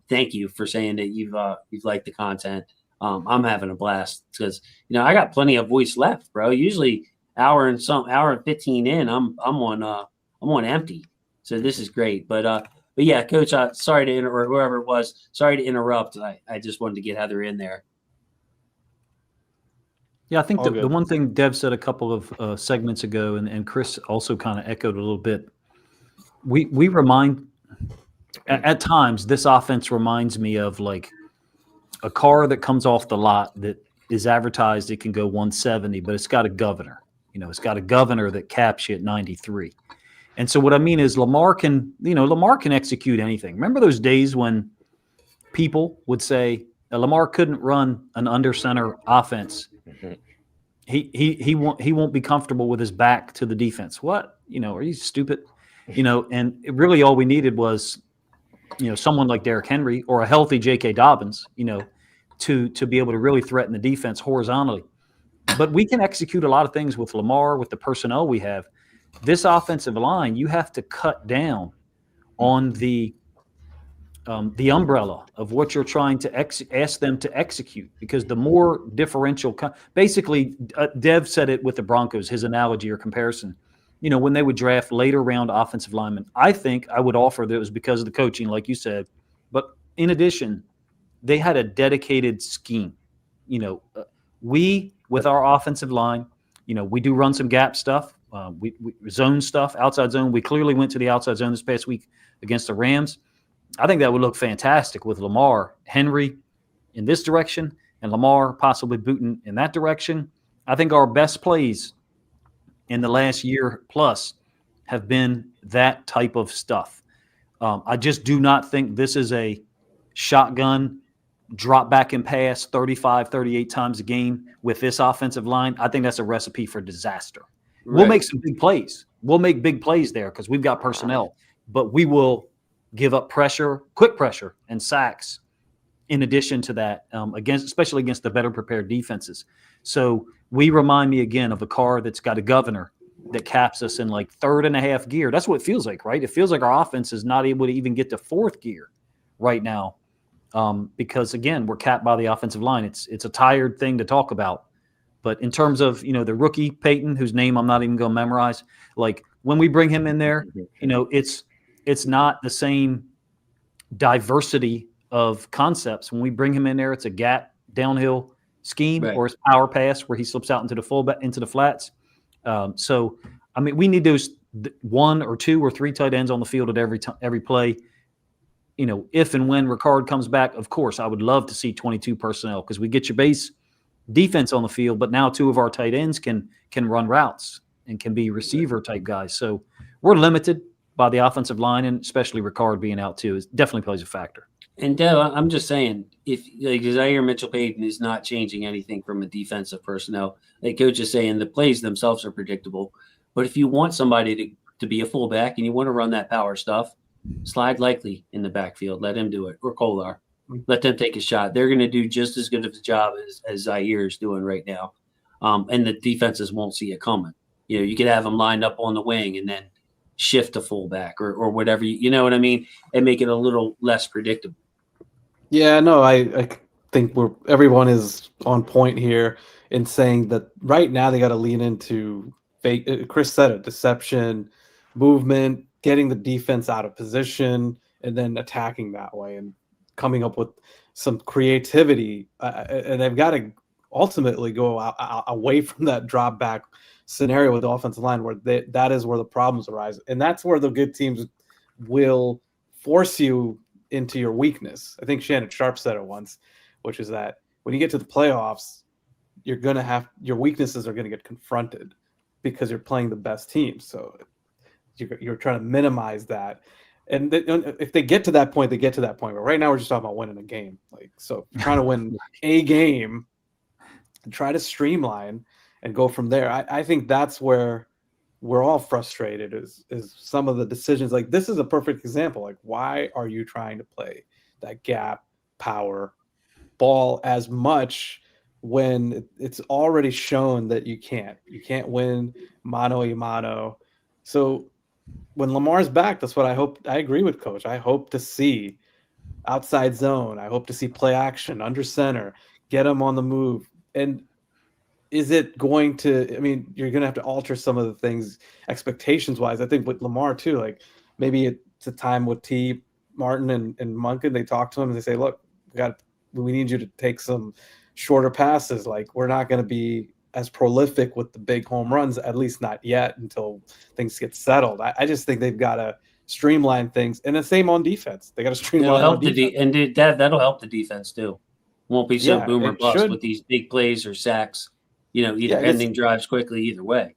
thank you for saying that you've liked the content. I'm having a blast because I got plenty of voice left, bro. Usually hour and 15 in, I'm on empty. So this is great. But yeah, Coach, sorry to interrupt, whoever it was, sorry to interrupt. I just wanted to get Heather in there.
Yeah, I think the one thing Dev said a couple of segments ago, and Chris also kind of echoed a little bit. We remind at times this offense reminds me of like a car that comes off the lot that is advertised it can go 170, but it's got a governor. It's got a governor that caps you at 93. And so what I mean is Lamar can execute anything. Remember those days when people would say, Lamar couldn't run an under center offense. He won't be comfortable with his back to the defense. What? Are you stupid? And really all we needed was, someone like Derrick Henry or a healthy J.K. Dobbins, to be able to really threaten the defense horizontally. But we can execute a lot of things with Lamar, with the personnel we have. This offensive line, you have to cut down on the umbrella of what you're trying to ask them to execute, because the more differential, basically, Dev said it with the Broncos, his analogy or comparison. When they would draft later round offensive linemen, I think I would offer that it was because of the coaching, like you said. But in addition, they had a dedicated scheme. We, with our offensive line, we do run some gap stuff. We zone stuff, outside zone. We clearly went to the outside zone this past week against the Rams. I think that would look fantastic with Lamar, Henry in this direction, and Lamar possibly booting in that direction. I think our best plays in the last year plus have been that type of stuff. I just do not think this is a shotgun drop back and pass 35, 38 times a game with this offensive line. I think that's a recipe for disaster. Right. We'll make some big plays. We'll make big plays there because we've got personnel, but we will give up pressure, quick pressure, and sacks in addition to that, especially against the better prepared defenses. So we remind me again of a car that's got a governor that caps us in like third and a half gear. That's what it feels like, right? It feels like our offense is not able to even get to fourth gear right now because, again, we're capped by the offensive line. It's a tired thing to talk about. But in terms of, the rookie Peyton, whose name I'm not even going to memorize, like when we bring him in there, it's not the same diversity of concepts. When we bring him in there, it's a gap downhill scheme, right, or it's power pass where he slips out into the flats. So, we need those 1 or 2 or 3 tight ends on the field at every play. If and when Ricard comes back, of course, I would love to see 22 personnel because we get your base defense on the field, but now 2 of our tight ends can run routes and can be receiver type guys. So we're limited by the offensive line, and especially Ricard being out too, it definitely plays a factor.
And Dev, I'm just saying, if like Zaire Mitchell-Payton is not changing anything from a defensive personnel, like Coach is saying, the plays themselves are predictable. But if you want somebody to be a fullback and you want to run that power stuff, slide Likely in the backfield, let him do it, or Kolar. Let them take a shot. They're going to do just as good of a job as Zaire is doing right now. And the defenses won't see it coming. You could have them lined up on the wing and then shift to fullback or whatever, you know what I mean? And make it a little less predictable.
Yeah, no, I think everyone is on point here in saying that right now they got to lean into fake. Chris said it: deception, movement, getting the defense out of position, and then attacking that way and coming up with some creativity. And they've got to ultimately go away from that drop back scenario with the offensive line where that is where the problems arise. And that's where the good teams will force you into your weakness. I think Shannon Sharp said it once, which is that when you get to the playoffs, you're going to have your weaknesses are going to get confronted because you're playing the best team. So you're trying to minimize that. And if they get to that point, they get to that point. But right now, we're just talking about winning a game. So trying to win a game and try to streamline and go from there. I think that's where we're all frustrated is some of the decisions. Like, this is a perfect example. Like, why are you trying to play that gap power ball as much when it's already shown that you can't win mano a mano? So when Lamar's back, that's what I hope. I agree with Coach. I hope to see outside zone. I hope to see play action under center, get him on the move. And is it going to, you're going to have to alter some of the things expectations wise. I think with Lamar too, like maybe it's a time with T. Martin and Monken, they talk to him and they say, look, we need you to take some shorter passes. Like, we're not going to be as prolific with the big home runs, at least not yet until things get settled. I just think they've got to streamline things. And the same on defense. They got to streamline on defense.
That'll help the defense too. Won't be so boomer bust with these big plays or sacks. Either ending drives quickly either way.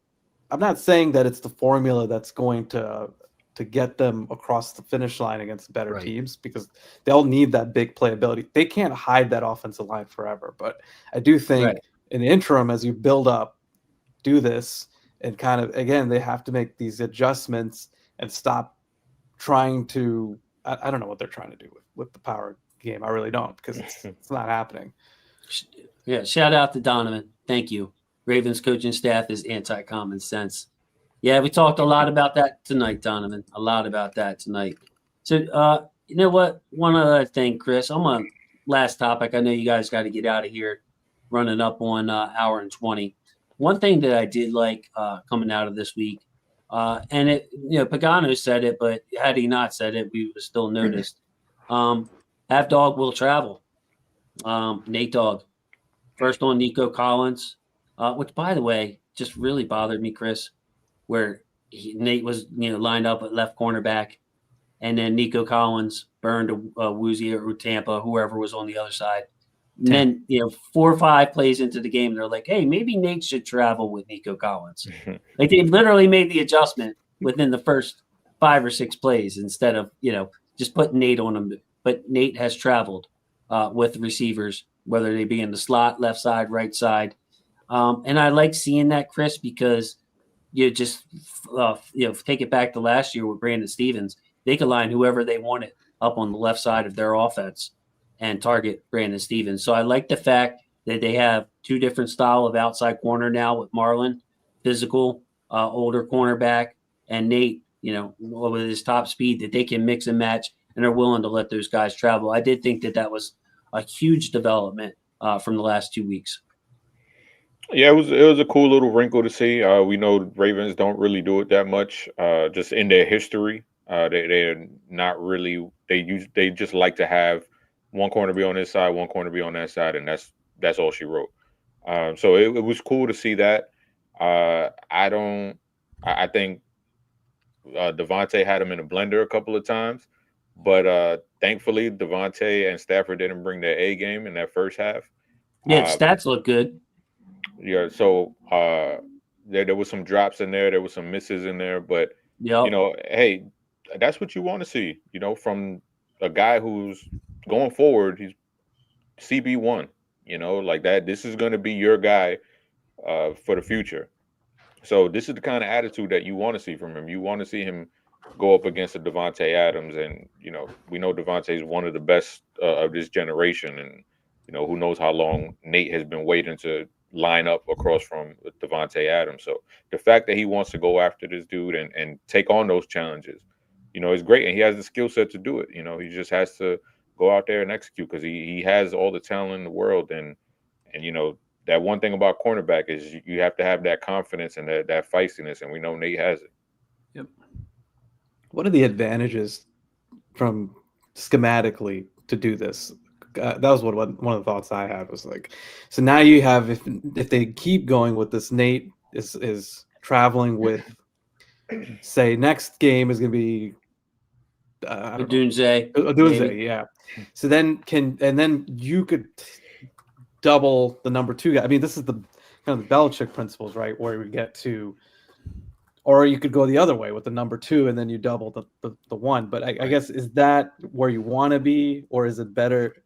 I'm not saying that it's the formula that's going to to get them across the finish line against better
Right.
teams, because they'll need that big playability. They can't hide that offensive line forever, but I do think
Right.
in the interim, as you build up, do this, and kind of, again, they have to make these adjustments and stop trying to, I don't know what they're trying to do with the power game. I really don't, because it's not happening.
Yeah, shout out to Donovan. Thank you. Ravens coaching staff is anti-common sense. Yeah, we talked a lot about that tonight, Donovan. A lot about that tonight. So, you know what? One other thing, Chris. I'm on last topic. I know you guys got to get out of here, running up on hour and 20. One thing that I did like coming out of this week, and it, Pagano said it, but had he not said it, we would have still noticed. Have Dog will travel. Nate Dogg, first on Nico Collins, which, by the way, just really bothered me, Chris, where Nate was lined up at left cornerback, and then Nico Collins burned a Woozy or Tampa, whoever was on the other side. And then 4 or 5 plays into the game, they're like, "Hey, maybe Nate should travel with Nico Collins." Like, they literally made the adjustment within the first 5 or 6 plays instead of just putting Nate on him. But Nate has traveled with receivers, whether they be in the slot, left side, right side, and I like seeing that, Chris, because you just take it back to last year with Brandon Stevens. They could line whoever they wanted up on the left side of their offense and target Brandon Stevens. So I like the fact that they have 2 different style of outside corner now with Marlon, physical, older cornerback, and Nate, with his top speed, that they can mix and match and are willing to let those guys travel. I did think that was a huge development from the last 2 weeks.
Yeah, it was a cool little wrinkle to see. We know Ravens don't really do it that much, just in their history. They're not really. They just like to have one corner be on this side, one corner be on that side, and that's all she wrote. So it was cool to see that. I think Devontae had him in a blender a couple of times, but thankfully Devontae and Stafford didn't bring their A game in that first half.
Yeah, stats look good.
Yeah, so there was some drops in there, there was some misses in there, but hey, that's what you want to see, from a guy who's going forward. He's CB1, like that. This is going to be your guy for the future. So this is the kind of attitude that you want to see from him. You want to see him go up against a Devontae Adams, and we know Devontae is one of the best of this generation, and who knows how long Nate has been waiting to line up across from Devontae Adams. So the fact that he wants to go after this dude and take on those challenges, is great, and he has the skill set to do it. He just has to go out there and execute, because he has all the talent in the world, and that one thing about cornerback is you have to have that confidence and that feistiness, and we know Nate has it.
Yep.
What are the advantages from schematically to do this? That was one of the thoughts I had, was like, so now you have, if they keep going with this, Nate is traveling with, say, next game is going to be
Odunze,
yeah. So then you could double the number 2 guy. I mean, this is the kind of the Belichick principles, right? Where we get to, or you could go the other way with the number 2 and then you double the 1. But I guess, is that where you want to be, or is it better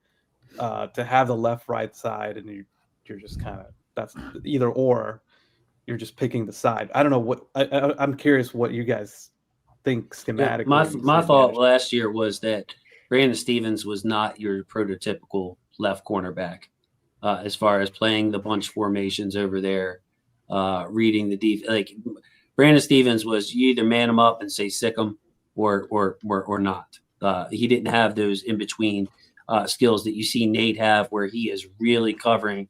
to have the left-right side and you're just kind of, that's either or, you're just picking the side? I don't know what I'm curious what you guys think schematically.
Yeah, my thought last year was that Brandon Stevens was not your prototypical left cornerback as far as playing the bunch formations over there, reading the defense. Like, Brandon Stevens was, you either man him up and say sick him or not. He didn't have those in between skills that you see Nate have, where he is really covering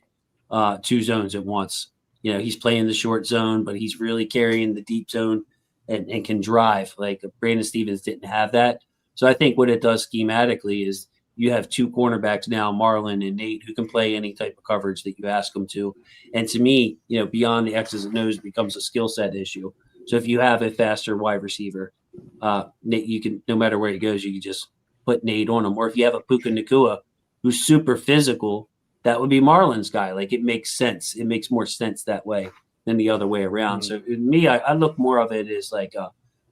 2 zones at once. He's playing the short zone, but he's really carrying the deep zone and can drive. Like, Brandon Stevens didn't have that. So I think what it does schematically is you have 2 cornerbacks now, Marlon and Nate, who can play any type of coverage that you ask them to. And to me, beyond the X's and O's becomes a skill set issue. So if you have a faster wide receiver, Nate, you can, no matter where he goes, you can just put Nate on him. Or if you have a Puka Nacua who's super physical, that would be Marlon's guy. Like, it makes sense. It makes more sense that way than the other way around. So me, I look more of it as like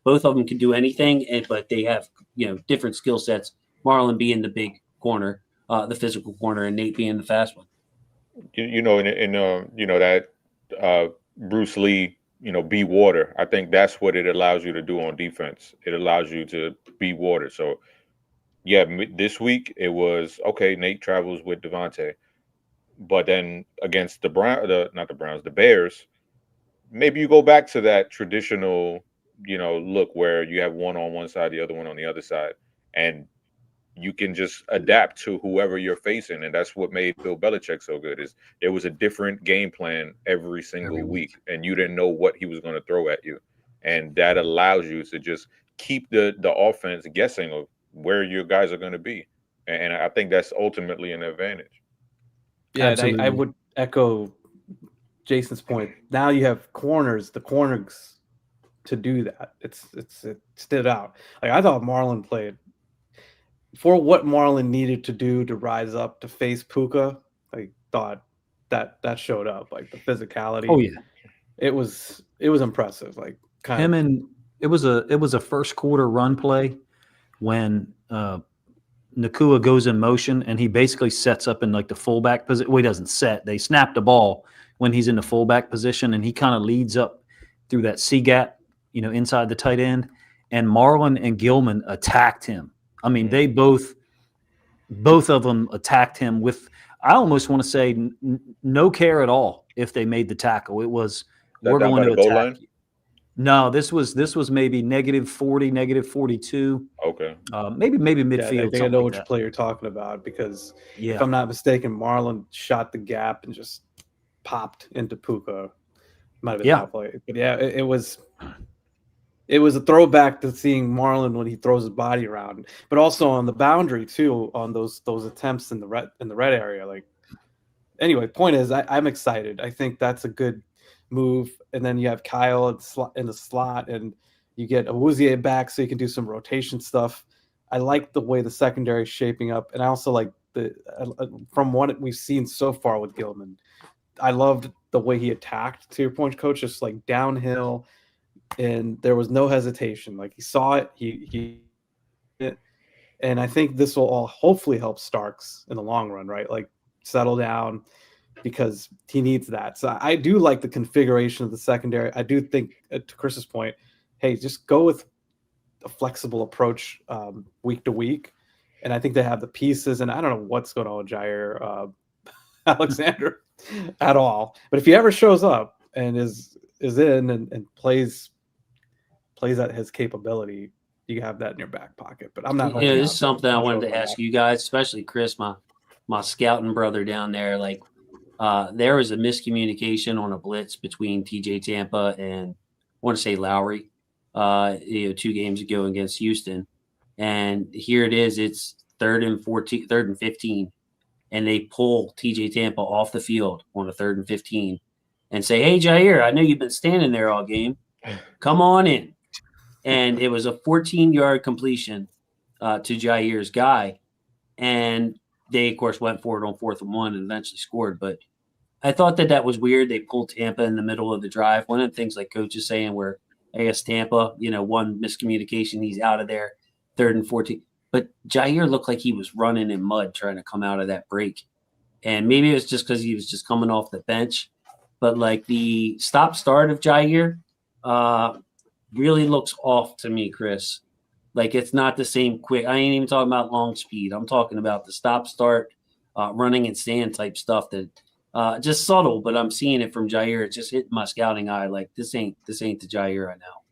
both of them can do anything, but they have different skill sets. Marlon being the big corner, the physical corner, and Nate being the fast one.
That Bruce Lee, be water. I think that's what it allows you to do on defense. It allows you to be water. So yeah, this week it was okay. Nate travels with Devontae, but then against the Bears, maybe you go back to that traditional, look where you have one on one side, the other one on the other side, and you can just adapt to whoever you're facing. And that's what made Bill Belichick so good, is there was a different game plan every single week, and you didn't know what he was going to throw at you. And that allows you to just keep the offense guessing of where your guys are going to be. And I think that's ultimately an advantage.
Yeah, and I would echo Jason's point. Now you have the corners to do that. It stood out. Like, I thought Marlon played for what Marlon needed to do to rise up to face Puka. I thought that showed up, like the physicality.
Oh yeah,
it was impressive. Like
it was a first quarter run play when Nakua goes in motion and he basically sets up in like the fullback position. Well, he doesn't set. They snap the ball when he's in the fullback position, and he kind of leads up through that C gap, inside the tight end. And Marlon and Gilman attacked him. I mean, they both of them attacked him with, I almost want to say, no care at all if they made the tackle. It was, we're going to attack you. No, this was maybe -40, -42.
Okay.
Maybe midfield.
Yeah, I think I know which play you're talking about, because if I'm not mistaken, Marlon shot the gap and just popped into Puka. Might have been that play. But yeah, it was a throwback to seeing Marlon when he throws his body around, but also on the boundary too, on those attempts in the red area. Like, anyway, point is, I'm excited. I think that's a good move. And then you have Kyle in the slot, and you get Awuzie back, so you can do some rotation stuff. I like the way the secondary is shaping up, and I also like from what we've seen so far with Gilman. I loved the way he attacked, to your point, Coach, just like downhill. And there was no hesitation. Like, he saw it, and I think this will all hopefully help Starks in the long run, right? Like, settle down, because he needs that. So I do like the configuration of the secondary. I do think, to Chris's point, hey, just go with a flexible approach week to week. And I think they have the pieces, and I don't know what's going on with Jair Alexander at all. But if he ever shows up and is in and plays at his capability, you have that in your back pocket. But I'm not.
Yeah, this is something I wanted to ask you guys, especially Chris, my scouting brother down there. Like, there was a miscommunication on a blitz between TJ Tampa and, I want to say, Lowry, 2 games ago against Houston. And here it is. It's 3rd and 15, and they pull TJ Tampa off the field on a 3rd and 15 and say, "Hey, Jair, I know you've been standing there all game. Come on in." And it was a 14-yard completion to Jair's guy. And they, of course, went for it on 4th and 1 and eventually scored. But I thought that was weird. They pulled Tampa in the middle of the drive. One of the things, like Coach is saying, where I guess Tampa, one miscommunication, he's out of there, 3rd and 14. But Jair looked like he was running in mud trying to come out of that break. And maybe it was just because he was just coming off the bench. But, like, the stop-start of Jair really looks off to me, Chris. Like, it's not the same quick. I ain't even talking about long speed. I'm talking about the stop-start, running and stand type stuff that just subtle, but I'm seeing it from Jair. It just hit my scouting eye. Like, this ain't the Jair right now.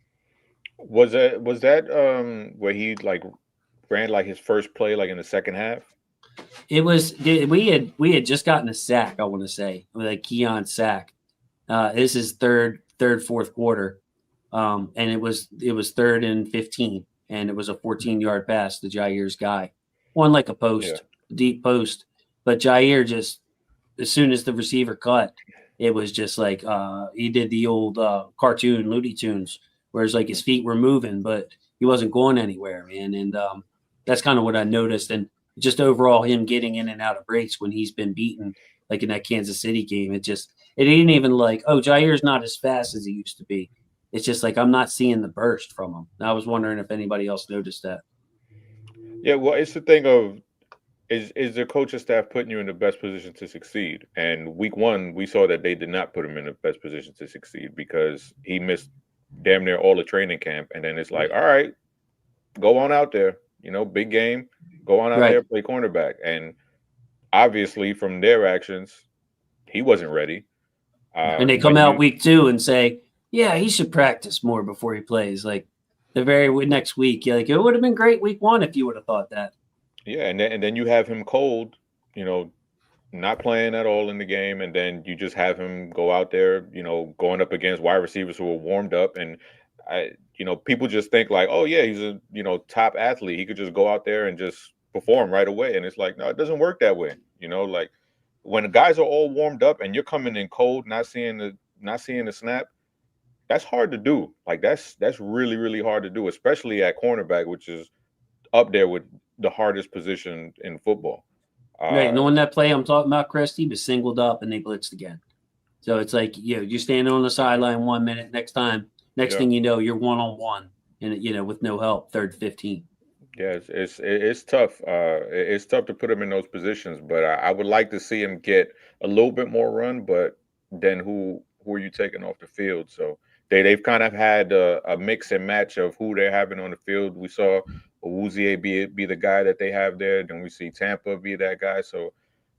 Was that where he like ran like his first play like in the second half?
It was. We had just gotten a sack, I want to say, like Keon sack. This is third, fourth quarter. And it was 3rd and 15, and it was a 14-yard pass to Jair's guy. One like a post, deep post. But Jair just, as soon as the receiver cut, it was just like he did the old cartoon Looney Tunes, where it's like his feet were moving, but he wasn't going anywhere, man. And that's kind of what I noticed. And just overall, him getting in and out of breaks when he's been beaten, like in that Kansas City game, it ain't even like, oh, Jair's not as fast as he used to be. It's just like I'm not seeing the burst from him. And I was wondering if anybody else noticed that.
Yeah, well, it's the thing of is the coaching staff putting you in the best position to succeed? And week one, we saw that they did not put him in the best position to succeed because he missed damn near all the training camp. And then it's like, all right, go on out there, big game, go on out there, play cornerback. And obviously from their actions, he wasn't ready.
And they come out week 2 and say, yeah, he should practice more before he plays. Like the very next week, you're like, it would have been great week 1 if you would have thought that.
Yeah, and then you have him cold, not playing at all in the game, and then you just have him go out there, going up against wide receivers who are warmed up, and people just think like, oh yeah, he's a top athlete, he could just go out there and just perform right away, and it's like, no, it doesn't work that way. Like when the guys are all warmed up and you're coming in cold, not seeing the snap, that's hard to do. Like that's really, really hard to do, especially at cornerback, which is up there with the hardest position in football.
Right. And on that play I'm talking about, Chris, he was singled up and they blitzed again. So it's like, you're standing on the sideline 1 minute, next thing you know, you're one-on-one and, with no help, 3rd 15.
Yeah, it's tough. It's tough to put him in those positions, but I would like to see him get a little bit more run, but then who are you taking off the field? So they've kind of had a mix and match of who they're having on the field. We saw Awuzie be the guy that they have there. Then we see Tampa be that guy. So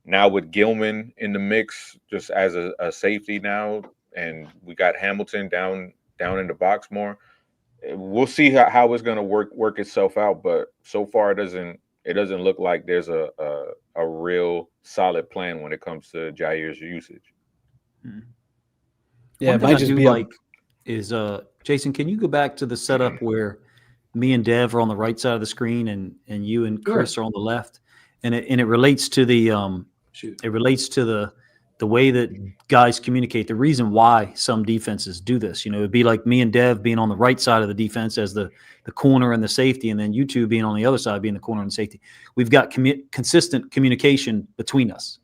now with Gilman in the mix, just as a safety now, and we got Hamilton down in the box more. We'll see how it's going to work itself out. But so far, it doesn't look like there's a real solid plan when it comes to Jair's usage.
Yeah, one thing I do like is Jason. Can you go back to the setup where me and Dev are on the right side of the screen, and you and Chris are on the left, and it relates to the the way that guys communicate. The reason why some defenses do this, it'd be like me and Dev being on the right side of the defense as the corner and the safety, and then you two being on the other side being the corner and safety. We've got consistent communication between us.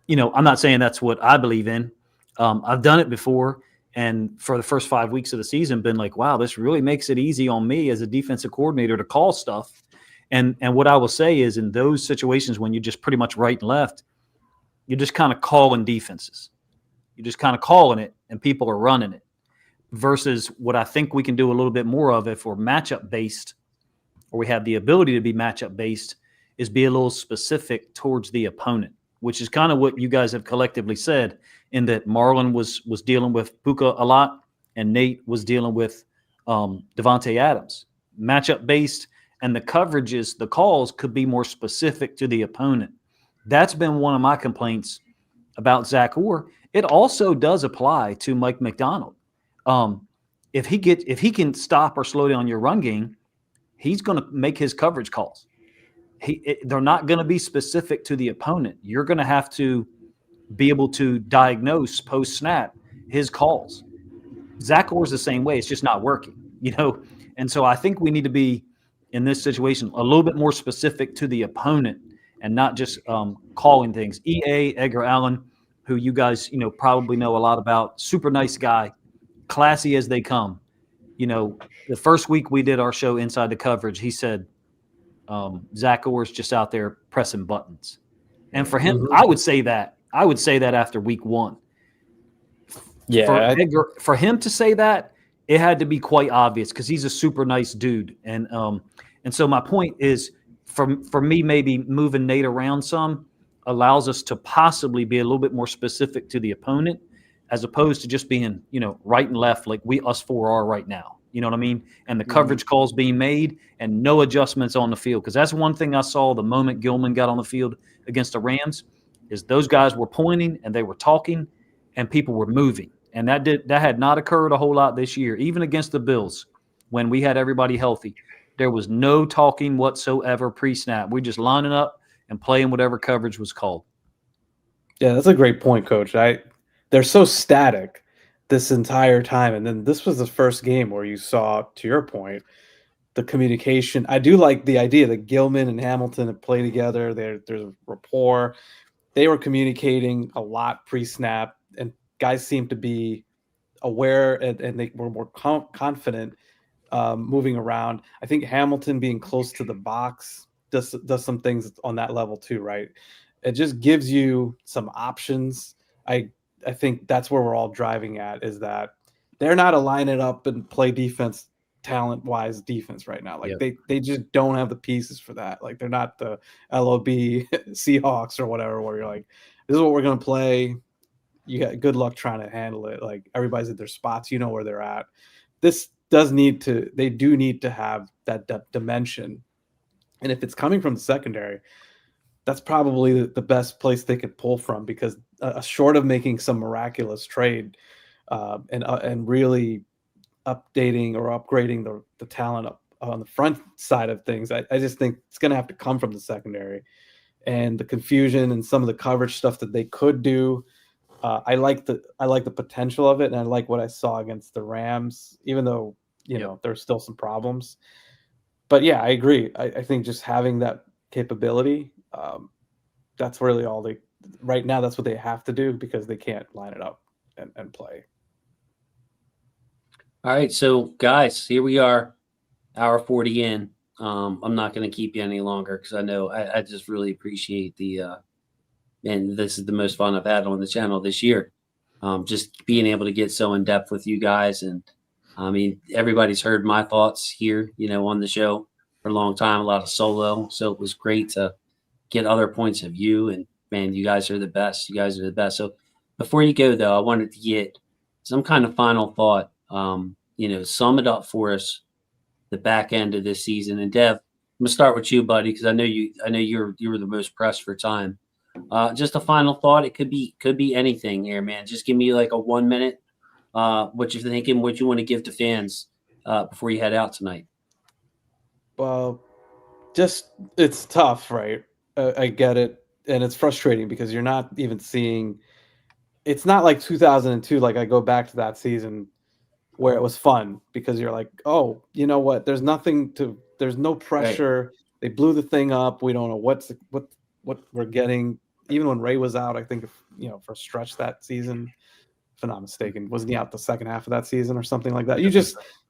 I'm not saying that's what I believe in. I've done it before. And for the first 5 weeks of the season, been like, wow, this really makes it easy on me as a defensive coordinator to call stuff. And what I will say is in those situations when you're just pretty much right and left, you're just kind of calling defenses. You're just kind of calling it and people are running it. Versus what I think we can do a little bit more of if we're matchup based, or we have the ability to be matchup based, is be a little specific towards the opponent, which is kind of what you guys have collectively said, in that Marlon was dealing with Puka a lot and Nate was dealing with Devontae Adams. Matchup based, and the coverages, the calls could be more specific to the opponent. That's been one of my complaints about Zach Orr. It also does apply to Mike McDonald. If he can stop or slow down your run game, he's going to make his coverage calls. They're not going to be specific to the opponent. You're going to have to be able to diagnose post-snap his calls. Zach Orr's the same way. It's just not working, And so I think we need to be, in this situation, a little bit more specific to the opponent and not just calling things. EA, Edgar Allen, who you guys, probably know a lot about, super nice guy, classy as they come. The first week we did our show Inside the Coverage, he said, Zach Orr's just out there pressing buttons. And for him, I would say that after week 1. Yeah. For him to say that, it had to be quite obvious because he's a super nice dude. And so my point is, for me, maybe moving Nate around some allows us to possibly be a little bit more specific to the opponent, as opposed to just being, right and left like us four are right now. You know what I mean? And the coverage calls being made and no adjustments on the field. Because that's one thing I saw the moment Gilman got on the field against the Rams, is those guys were pointing and they were talking and people were moving. And that had not occurred a whole lot this year. Even against the Bills, when we had everybody healthy, there was no talking whatsoever pre-snap. We're just lining up and playing whatever coverage was called.
Yeah, that's a great point, Coach. They're so static this entire time. And then this was the first game where you saw, to your point, the communication. I do like the idea that Gilman and Hamilton have played together. There's a rapport. They were communicating a lot pre-snap, and guys seem to be aware and they were more confident moving around. I think Hamilton being close to the box does some things on that level too, right? It just gives you some options. I think that's where we're all driving at, is that they're not a line it up and play defense, talent wise defense right now. Like they just don't have the pieces for that. Like they're not the LOB Seahawks or whatever, where you're like, this is what we're gonna play. You got good luck trying to handle it. Like everybody's at their spots, you know where they're at. This does need to, they do need to have that depth dimension. And if it's coming from the secondary, that's probably the best place they could pull from, because short of making some miraculous trade and really updating or upgrading the talent up on the front side of things, I just think it's going to have to come from the secondary. And the confusion and some of the coverage stuff that they could do, I like the potential of it, and I like what I saw against the Rams, even though you know there's still some problems. But yeah, I agree. I think just having that capability, that's really all they right now. That's what they have to do, because they can't line it up and play.
All right, so guys, here we are, hour 40 in. I'm not going to keep you any longer, because I know I just really appreciate and this is the most fun I've had on the channel this year. Just being able to get so in depth with you guys. And I mean, everybody's heard my thoughts here, on the show for a long time, a lot of solo. So it was great to get other points of view, and man, you guys are the best. You guys are the best. So before you go though, I wanted to get some kind of final thought, sum it up for us, the back end of this season. And Dev, I'm gonna start with you, buddy, because I know you were the most pressed for time. Just a final thought. It could be anything here, man. Just give me like a 1 minute. What you're thinking, what you want to give to fans before you head out tonight.
Well, it's tough, right? I get it, and it's frustrating because you're not even seeing. It's not like 2002. Like I go back to that season where it was fun, because you're like, oh, you know what? There's no pressure. Right. They blew the thing up. We don't know what we're getting. Even when Ray was out, I think for a stretch that season, if I'm not mistaken, wasn't he out the second half of that season or something like that?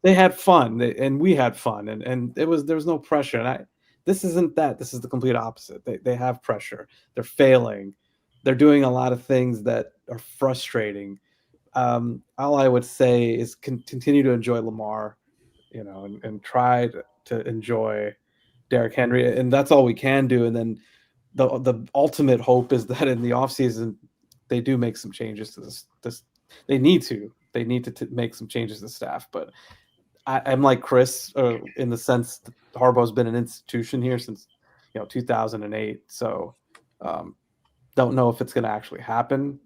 They had fun, and we had fun, and there was no pressure. And this isn't that. This is the complete opposite. They have pressure. They're failing. They're doing a lot of things that are frustrating. All I would say is continue to enjoy Lamar, and try to enjoy Derrick Henry, and that's all we can do. And then the ultimate hope is that in the offseason they do make some changes to this. They need to make some changes to the staff. But I'm like Chris in the sense that Harbaugh's been an institution here since 2008. So don't know if it's going to actually happen.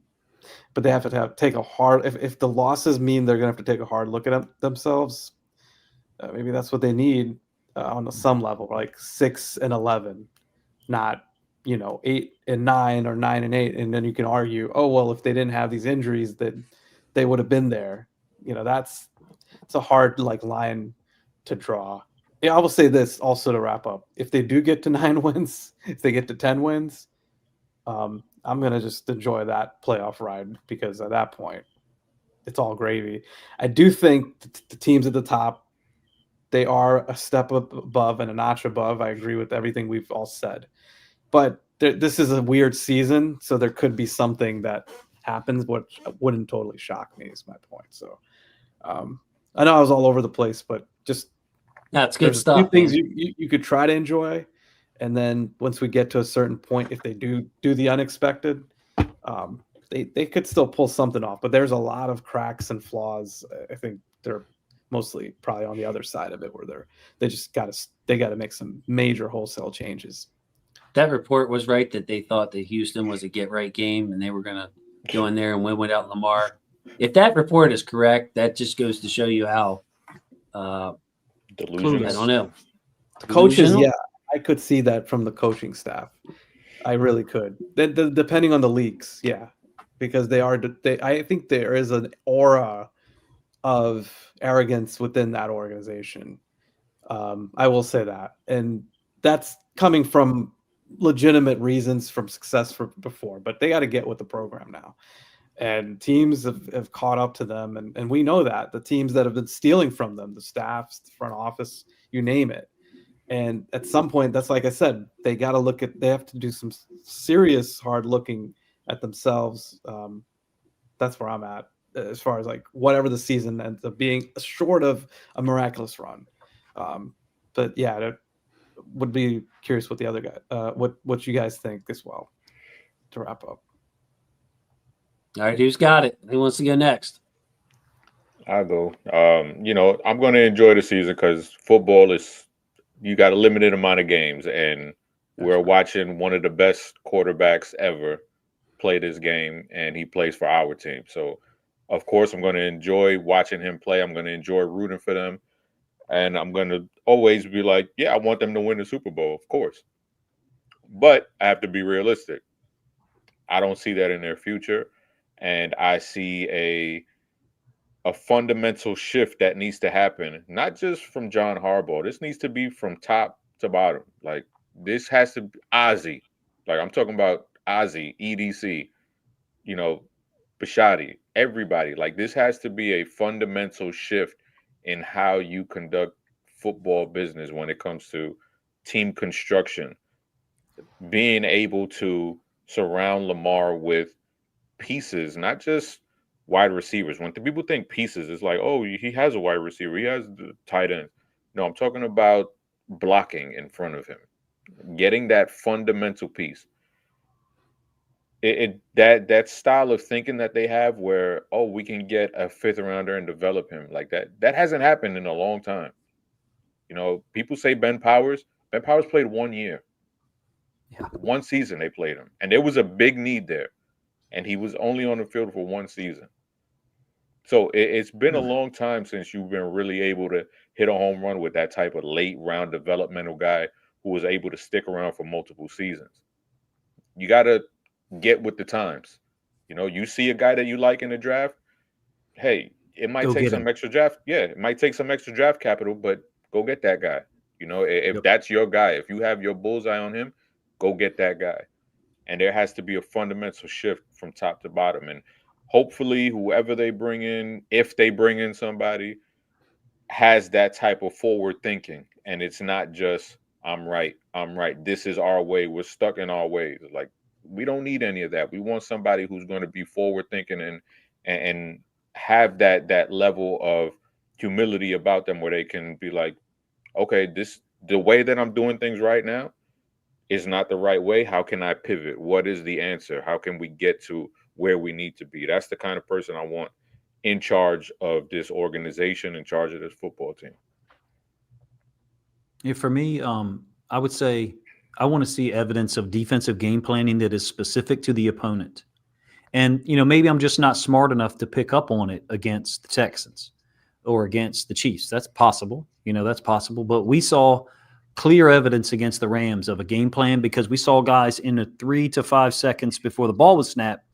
But they have to take a hard. If the losses mean they're going to have to take a hard look at themselves, maybe that's what they need on some level, like 6-11, not 8-9 or 9-8, and then you can argue, oh well, if they didn't have these injuries, that they would have been there. It's a hard line to draw. Yeah, I will say this also to wrap up: if they do get to 9 wins, if they get to 10 wins, I'm gonna just enjoy that playoff ride, because at that point, it's all gravy. I do think the teams at the top, they are a step above and a notch above. I agree with everything we've all said. But this is a weird season, so there could be something that happens, which wouldn't totally shock me, is my point. So I know I was all over the place, but just
that's good stuff.
A few things you could try to enjoy, and then once we get to a certain point, if they do the unexpected, they could still pull something off. But there's a lot of cracks and flaws. I think they're mostly probably on the other side of it, where they got to make some major wholesale changes.
That report was right that they thought that Houston was a get-right game and they were going to go in there and win without Lamar. If that report is correct, that just goes to show you how
delusional.
I don't know.
The coaches, yeah, I could see that from the coaching staff. I really could. Depending on the leaks, yeah, because I think there is an aura of arrogance within that organization. I will say that, and that's coming from legitimate reasons from success before, but they got to get with the program now. and teams have caught up to them, and we know that the teams that have been stealing from them, the staffs, the front office, you name it. And at some point, that's like I said, they got to they have to do some serious hard looking at themselves. That's where I'm at as far as like whatever the season ends up being, short of a miraculous run. But yeah, I would be curious what the other guy, what you guys think as well to wrap up.
All right, who's got it? Who wants to go next?
I'll go. I'm going to enjoy the season because football is, you got a limited amount of games, and we're watching one of the best quarterbacks ever play this game, and he plays for our team. So, of course, I'm going to enjoy watching him play. I'm going to enjoy rooting for them, and I'm going to always be like, yeah, I want them to win the Super Bowl, of course. But I have to be realistic. I don't see that in their future, and I see a fundamental shift that needs to happen, not just from John Harbaugh. This needs to be from top to bottom. Like, this has to be Ozzie. Like, I'm talking about Ozzie, EDC, Bishotti, everybody. Like, this has to be a fundamental shift in how you conduct football business when it comes to team construction. Being able to surround Lamar with pieces, not just wide receivers. When people think pieces, it's like, oh, he has a wide receiver, he has the tight end. No, I'm talking about blocking in front of him, getting that fundamental piece. That style of thinking that they have, where we can get a fifth rounder and develop him like that hasn't happened in a long time. People say Ben Powers played 1 year.
Yeah.
1 season they played him, and there was a big need there, and he was only on the field for 1 season. So it's been a long time since you've been really able to hit a home run with that type of late round developmental guy who was able to stick around for multiple seasons. You got to get with the times. You see a guy that you like in the draft, hey, it might take some extra draft. Yeah, it might take some extra draft capital, but go get that guy. If that's your guy, if you have your bullseye on him, go get that guy. And there has to be a fundamental shift from top to bottom. And hopefully whoever they bring in, if they bring in somebody, has that type of forward thinking. And it's not just, I'm right. This is our way. We're stuck in our ways. Like, we don't need any of that. We want somebody who's going to be forward thinking and have that level of humility about them, where they can be like, okay, the way that I'm doing things right now is not the right way. How can I pivot? What is the answer? How can we get to where we need to be? That's the kind of person I want in charge of this organization, in charge of this football team.
Yeah, for me, I would say I want to see evidence of defensive game planning that is specific to the opponent. And, maybe I'm just not smart enough to pick up on it against the Texans or against the Chiefs. That's possible. That's possible. But we saw clear evidence against the Rams of a game plan, because we saw guys in the 3 to 5 seconds before the ball was snapped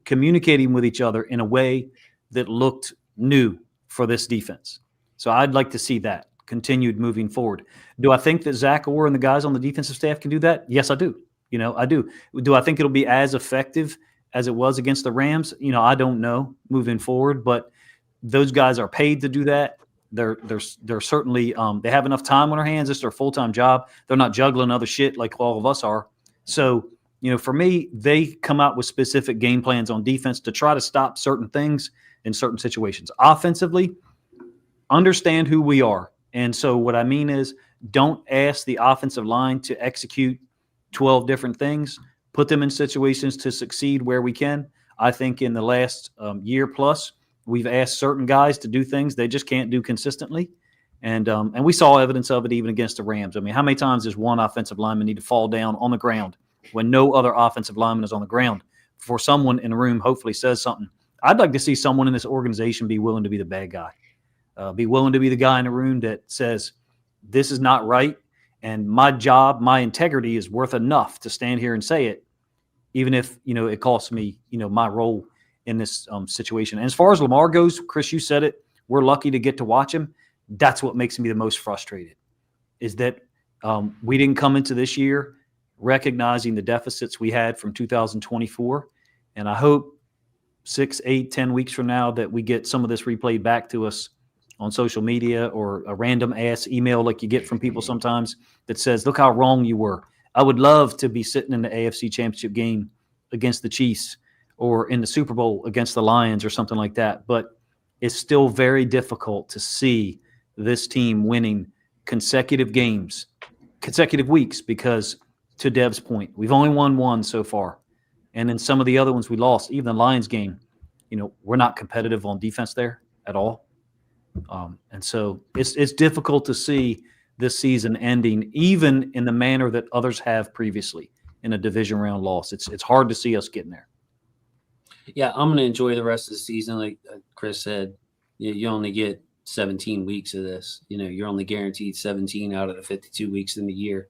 communicating with each other in a way that looked new for this defense. So I'd like to see that continued moving forward. Do I think that Zach Orr and the guys on the defensive staff can do that? Yes, I do. I do. Do I think it'll be as effective as it was against the Rams? I don't know moving forward, but those guys are paid to do that. They're certainly they have enough time on their hands. It's their full-time job. They're not juggling other shit like all of us are. So, for me, they come out with specific game plans on defense to try to stop certain things in certain situations. Offensively, understand who we are. And so what I mean is, don't ask the offensive line to execute 12 different things. Put them in situations to succeed where we can. I think in the last year plus, we've asked certain guys to do things they just can't do consistently. And we saw evidence of it even against the Rams. I mean, how many times does one offensive lineman need to fall down on the ground when no other offensive lineman is on the ground before someone in the room hopefully says something? I'd like to see someone in this organization be willing to be the bad guy, be willing to be the guy in the room that says, this is not right, and my job, my integrity is worth enough to stand here and say it, even if, it costs me, my role in this situation. And as far as Lamar goes, Chris, you said it, we're lucky to get to watch him. That's what makes me the most frustrated, is that we didn't come into this year recognizing the deficits we had from 2024. And I hope 6, 8, 10 weeks from now that we get some of this replayed back to us on social media or a random ass email like you get from people sometimes that says, look how wrong you were. I would love to be sitting in the AFC Championship game against the Chiefs or in the Super Bowl against the Lions or something like that. But it's still very difficult to see this team winning consecutive games, consecutive weeks, because to Dev's point, we've only won one so far. And in some of the other ones we lost, even the Lions game, we're not competitive on defense there at all. And so it's difficult to see this season ending, even in the manner that others have previously in a division round loss. It's hard to see us getting there.
Yeah, I'm going to enjoy the rest of the season. Like Chris said, you only get 17 weeks of this. You're only guaranteed 17 out of the 52 weeks in the year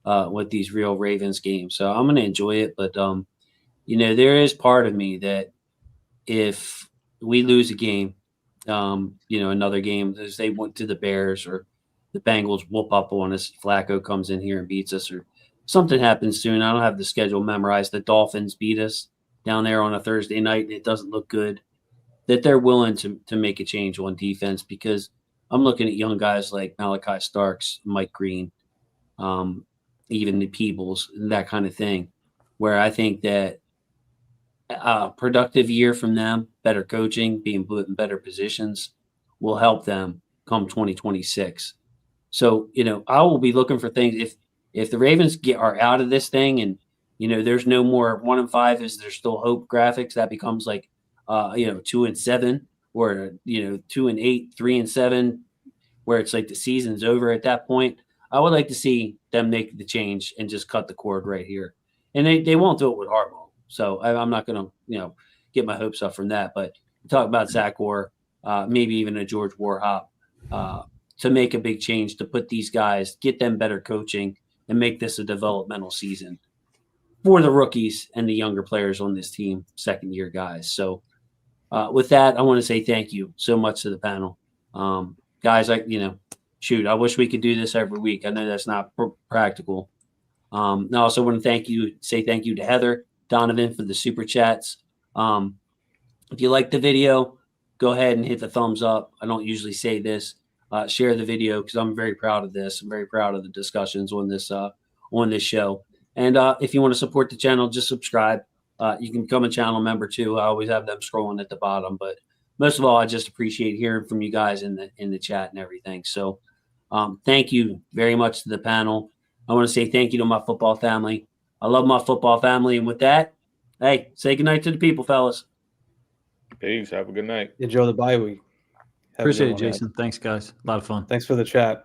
with these real Ravens games. So I'm going to enjoy it. But, there is part of me that if we lose a game, another game, as they went to the Bears or the Bengals whoop up on us, Flacco comes in here and beats us, or something happens soon. I don't have the schedule memorized. The Dolphins beat us down there on a Thursday night and it doesn't look good, that they're willing to make a change on defense, because I'm looking at young guys like Malachi Starks, Mike Green, even the Peebles, and that kind of thing, where I think that a productive year from them, better coaching, being put in better positions, will help them come 2026. So, I will be looking for things. If the Ravens are out of this thing and, there's no more 1-5, is there still hope graphics, that becomes like, 2-7, or, 2-8, 3-7, where it's like the season's over at that point. I would like to see them make the change and just cut the cord right here. And they won't do it with Harbaugh. So I'm not going to, get my hopes up from that. But talk about Zach Orr, maybe even a George Warhop, to make a big change, to put these guys, get them better coaching, and make this a developmental season for the rookies and the younger players on this team, second-year guys. So with that, I want to say thank you so much to the panel. Guys, I wish we could do this every week. I know that's not practical. I also want to say thank you to Heather Donovan for the super chats. If you like the video, go ahead and hit the thumbs up. I don't usually say this. Share the video, because I'm very proud of this. I'm very proud of the discussions on this show. And if you want to support the channel, just subscribe. You can become a channel member too. I always have them scrolling at the bottom. But most of all, I just appreciate hearing from you guys in the chat and everything. So thank you very much to the panel. I want to say thank you to my football family. I love my football family. And with that, hey, say goodnight to the people, fellas.
Peace. Have a good night.
Enjoy the bye week.
Appreciate it, Jason. Thanks, guys. A lot of fun.
Thanks for the chat.